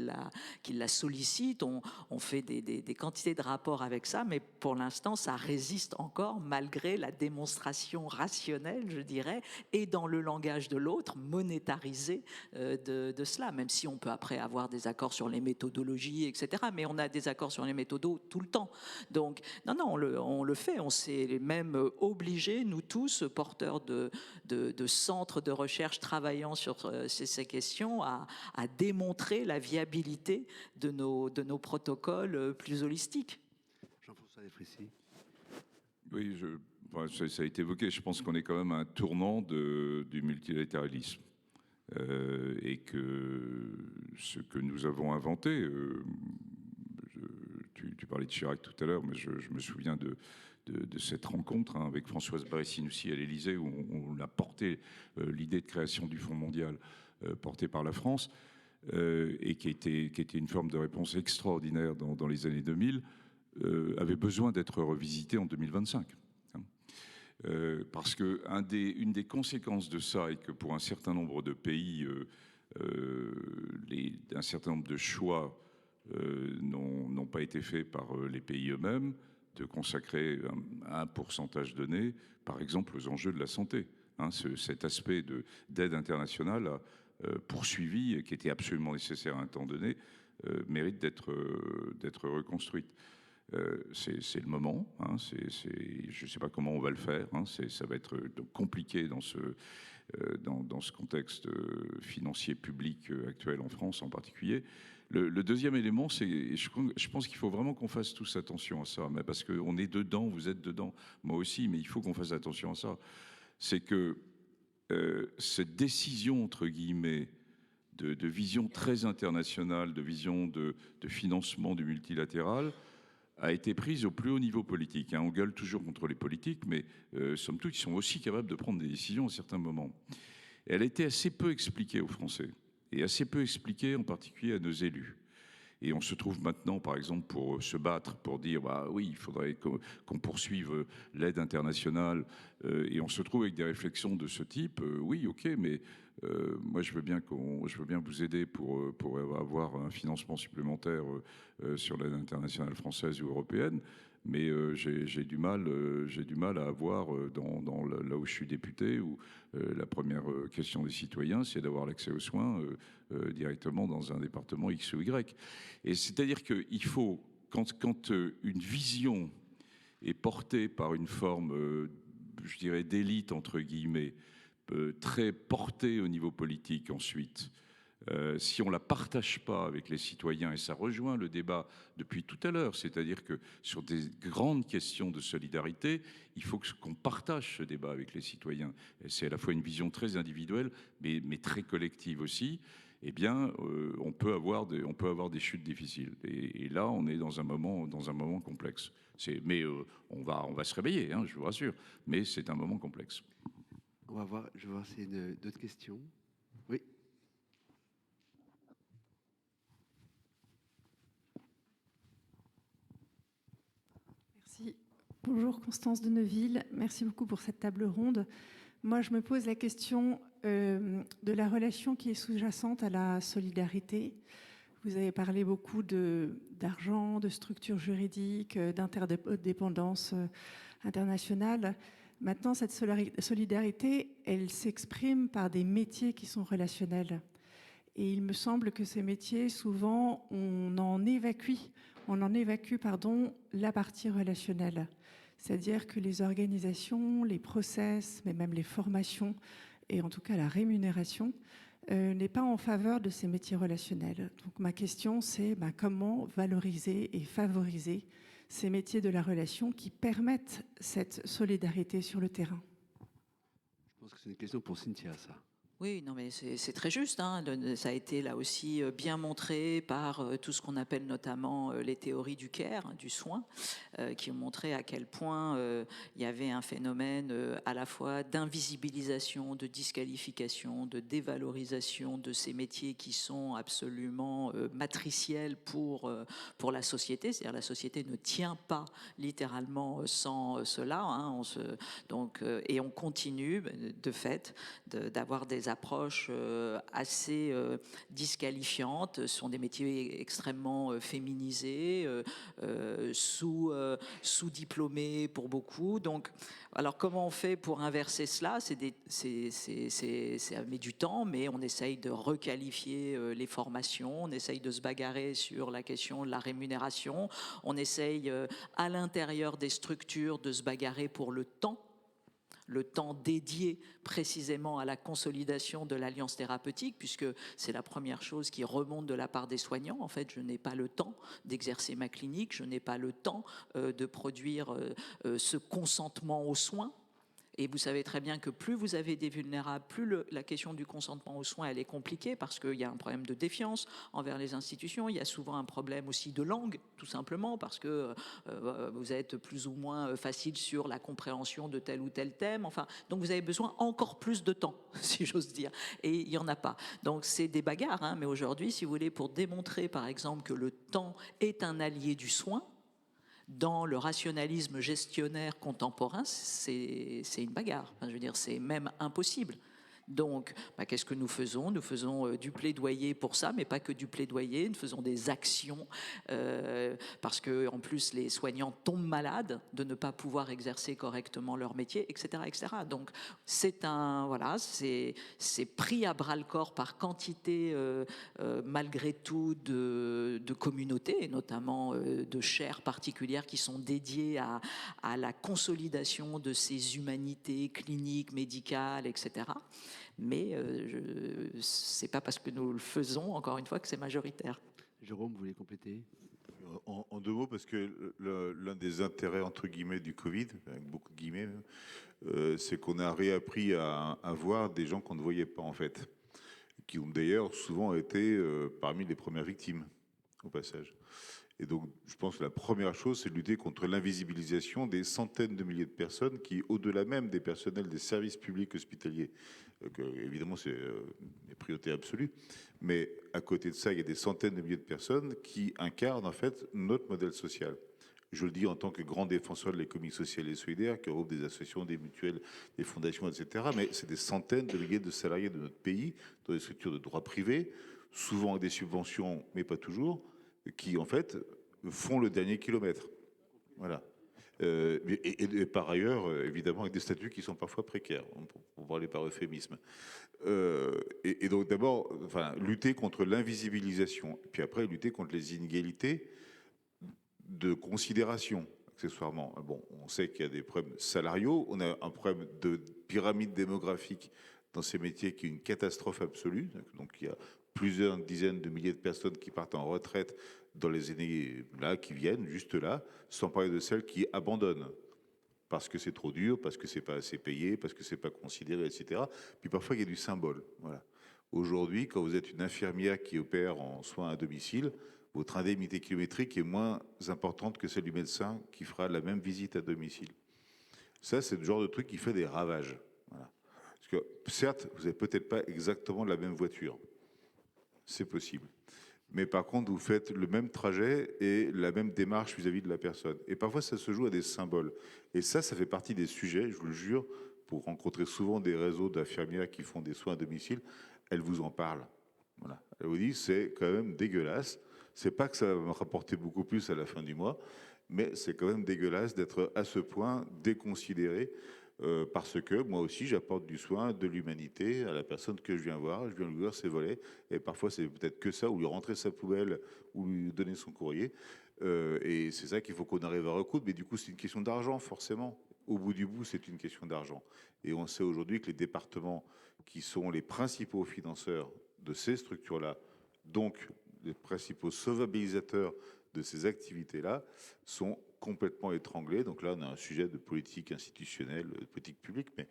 Speaker 2: la sollicitent. On fait des quantités de rapports avec ça, mais pour l'instant, ça résiste encore malgré la démonstration rationnelle, je dirais, et dans le langage de l'autre, monétarisé de cela, même si on peut après avoir des accords sur les méthodologies, etc. Mais on a des accords sur les méthodos tout le temps. Donc, non, on le fait. On s'est même obligé, nous tous, porteurs de centres de recherche travaillant sur ces questions, à démontrer la viabilité de nos protocoles plus holistiques.
Speaker 1: Jean-François Delfraissy.
Speaker 5: Oui, ça a été évoqué. Je pense qu'on est quand même à un tournant du multilatéralisme. Et que ce que nous avons inventé, tu parlais de Chirac tout à l'heure, mais je me souviens de cette rencontre avec Françoise Barré-Sinoussi à l'Élysée, où on a porté l'idée de création du Fonds mondial porté par la France, et qui était une forme de réponse extraordinaire dans les années 2000, avait besoin d'être revisité en 2025. Parce que une des conséquences de ça est que pour un certain nombre de pays, un certain nombre de choix n'ont pas été faits par les pays eux-mêmes, de consacrer un pourcentage donné, par exemple, aux enjeux de la santé. Cet aspect d'aide internationale poursuivi, et qui était absolument nécessaire à un temps donné, mérite d'être reconstruite. C'est le moment. Je ne sais pas comment on va le faire. Ça va être compliqué dans ce contexte financier public actuel en France en particulier. Le deuxième élément, c'est, je pense qu'il faut vraiment qu'on fasse tous attention à ça, mais parce qu'on est dedans, vous êtes dedans, moi aussi, mais il faut qu'on fasse attention à ça. C'est que cette décision, entre guillemets, de vision très internationale, de vision de financement du multilatéral, a été prise au plus haut niveau politique. On gueule toujours contre les politiques, mais somme toute, ils sont aussi capables de prendre des décisions à certains moments. Et elle a été assez peu expliquée aux Français, et assez peu expliquée en particulier à nos élus. Et on se trouve maintenant, par exemple, pour se battre, pour dire bah oui, il faudrait qu'on poursuive l'aide internationale. Et on se trouve avec des réflexions de ce type. Oui, ok, mais moi je veux bien vous aider pour avoir un financement supplémentaire sur l'aide internationale française ou européenne. Mais j'ai du mal à avoir, là où je suis député, où la première question des citoyens, c'est d'avoir l'accès aux soins directement dans un département X ou Y. Et c'est-à-dire qu'il faut, quand une vision est portée par une forme, je dirais, d'élite, entre guillemets, très portée au niveau politique ensuite, si on ne la partage pas avec les citoyens, et ça rejoint le débat depuis tout à l'heure, c'est-à-dire que sur des grandes questions de solidarité, il faut qu'on partage ce débat avec les citoyens. C'est à la fois une vision très individuelle, mais très collective aussi. Eh bien, on peut avoir des chutes difficiles. Et là, on est dans un moment complexe. Mais on va se réveiller, je vous rassure. Mais c'est un moment complexe.
Speaker 1: Je vais voir s'il y a d'autres questions. Oui.
Speaker 9: Merci. Bonjour Constance de Neuville, merci beaucoup pour cette table ronde. Moi, je me pose la question de la relation qui est sous-jacente à la solidarité. Vous avez parlé beaucoup d'argent, de structures juridiques, d'interdépendance internationale. Maintenant, cette solidarité, elle s'exprime par des métiers qui sont relationnels. Et il me semble que ces métiers, souvent, on en évacue la partie relationnelle. C'est-à-dire que les organisations, les process, mais même les formations, et en tout cas la rémunération, n'est pas en faveur de ces métiers relationnels. Donc ma question, c'est comment valoriser et favoriser ces métiers de la relation qui permettent cette solidarité sur le terrain.
Speaker 1: Je pense que c'est une question pour Cynthia, ça.
Speaker 2: Oui, non, mais c'est très juste. Ça a été là aussi bien montré par tout ce qu'on appelle notamment les théories du care, du soin, qui ont montré à quel point il y avait un phénomène à la fois d'invisibilisation, de disqualification, de dévalorisation de ces métiers qui sont absolument matriciels pour la société. C'est-à-dire la société ne tient pas littéralement sans cela. Et on continue de fait d'avoir des approches assez disqualifiantes. Ce sont des métiers extrêmement féminisés, sous-diplômés pour beaucoup. Donc, alors comment on fait pour inverser cela? Ça met du temps, mais on essaye de requalifier les formations, on essaye de se bagarrer sur la question de la rémunération, on essaye à l'intérieur des structures de se bagarrer pour le temps dédié précisément à la consolidation de l'alliance thérapeutique, puisque c'est la première chose qui remonte de la part des soignants. En fait, je n'ai pas le temps d'exercer ma clinique, je n'ai pas le temps de produire ce consentement aux soins. Et vous savez très bien que plus vous avez des vulnérables, plus la question du consentement aux soins, elle est compliquée parce qu'il y a un problème de défiance envers les institutions. Il y a souvent un problème aussi de langue, tout simplement, parce que vous êtes plus ou moins facile sur la compréhension de tel ou tel thème. Enfin, donc vous avez besoin encore plus de temps, si j'ose dire. Et il n'y en a pas. Donc c'est des bagarres, hein, mais aujourd'hui, si vous voulez, pour démontrer, par exemple, que le temps est un allié du soin, dans le rationalisme gestionnaire contemporain, c'est une bagarre. Enfin, je veux dire, c'est même impossible. Donc, qu'est-ce que nous faisons? Nous faisons du plaidoyer pour ça, mais pas que du plaidoyer. Nous faisons des actions parce que, en plus, les soignants tombent malades de ne pas pouvoir exercer correctement leur métier, etc., etc. Donc, c'est pris à bras le corps par quantité, malgré tout, de communautés, et notamment de chaires particulières qui sont dédiées à la consolidation de ces humanités cliniques, médicales, etc. Mais ce n'est pas parce que nous le faisons, encore une fois, que c'est majoritaire.
Speaker 1: Jérôme, vous voulez compléter?
Speaker 3: En deux mots, parce que l'un des intérêts, entre guillemets, du Covid, avec beaucoup de guillemets, c'est qu'on a réappris à voir des gens qu'on ne voyait pas, en fait, qui ont d'ailleurs souvent été parmi les premières victimes, au passage. Et donc, je pense que la première chose, c'est de lutter contre l'invisibilisation des centaines de milliers de personnes qui, au-delà même des personnels des services publics hospitaliers, évidemment, c'est une priorité absolue, mais à côté de ça, il y a des centaines de milliers de personnes qui incarnent, en fait, notre modèle social. Je le dis en tant que grand défenseur de l'économie sociale et solidaire, qui regroupe des associations, des mutuelles, des fondations, etc. Mais c'est des centaines de milliers de salariés de notre pays, dans des structures de droit privé, souvent avec des subventions, mais pas toujours, qui, en fait, font le dernier kilomètre. Voilà. Et par ailleurs, évidemment, avec des statuts qui sont parfois précaires, pour parler par euphémisme. Et donc, d'abord, lutter contre l'invisibilisation, puis après, lutter contre les inégalités de considération, accessoirement. Bon, on sait qu'il y a des problèmes salariaux, on a un problème de pyramide démographique dans ces métiers qui est une catastrophe absolue. Donc, il y a plusieurs dizaines de milliers de personnes qui partent en retraite dans les années là, qui viennent, juste là, sans parler de celles qui abandonnent. Parce que c'est trop dur, parce que c'est pas assez payé, parce que c'est pas considéré, etc. Puis parfois, il y a du symbole. Voilà. Aujourd'hui, quand vous êtes une infirmière qui opère en soins à domicile, votre indemnité kilométrique est moins importante que celle du médecin qui fera la même visite à domicile. Ça, c'est le genre de truc qui fait des ravages. Voilà. Parce que, certes, vous n'avez peut-être pas exactement la même voiture. C'est possible. Mais par contre, vous faites le même trajet et la même démarche vis-à-vis de la personne. Et parfois, ça se joue à des symboles. Et ça fait partie des sujets, je vous le jure, pour rencontrer souvent des réseaux d'infirmières qui font des soins à domicile, elles vous en parlent. Voilà. Elles vous disent, c'est quand même dégueulasse. C'est pas que ça va me rapporter beaucoup plus à la fin du mois, mais c'est quand même dégueulasse d'être à ce point déconsidéré parce que moi aussi j'apporte du soin, de l'humanité à la personne que je viens voir. Je viens lui ouvrir ses volets et parfois c'est peut-être que ça, ou lui rentrer sa poubelle ou lui donner son courrier. Et c'est ça qu'il faut qu'on arrive à recoudre. Mais du coup c'est une question d'argent forcément. Au bout du bout c'est une question d'argent. Et on sait aujourd'hui que les départements qui sont les principaux financeurs de ces structures-là, donc les principaux solvabilisateurs de ces activités-là, sont complètement étranglés. Donc là, on a un sujet de politique institutionnelle, de politique publique, mais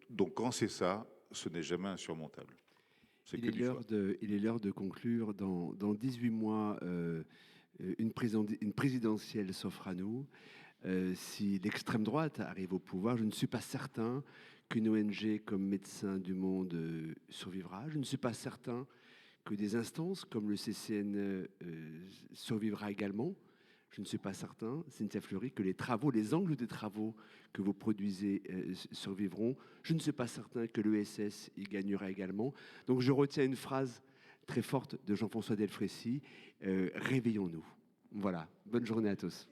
Speaker 3: donc quand c'est ça, ce n'est jamais insurmontable.
Speaker 1: Il est l'heure de conclure. Dans 18 mois, une présidentielle s'offre à nous. Si l'extrême droite arrive au pouvoir, je ne suis pas certain qu'une ONG comme Médecins du Monde survivra. Je ne suis pas certain que des instances comme le CCNE survivra également. Je ne suis pas certain, Cynthia Fleury, que les angles des travaux que vous produisez survivront. Je ne suis pas certain que l'ESS y gagnera également. Donc je retiens une phrase très forte de Jean-François Delfrécy, réveillons-nous. Voilà, bonne journée à tous.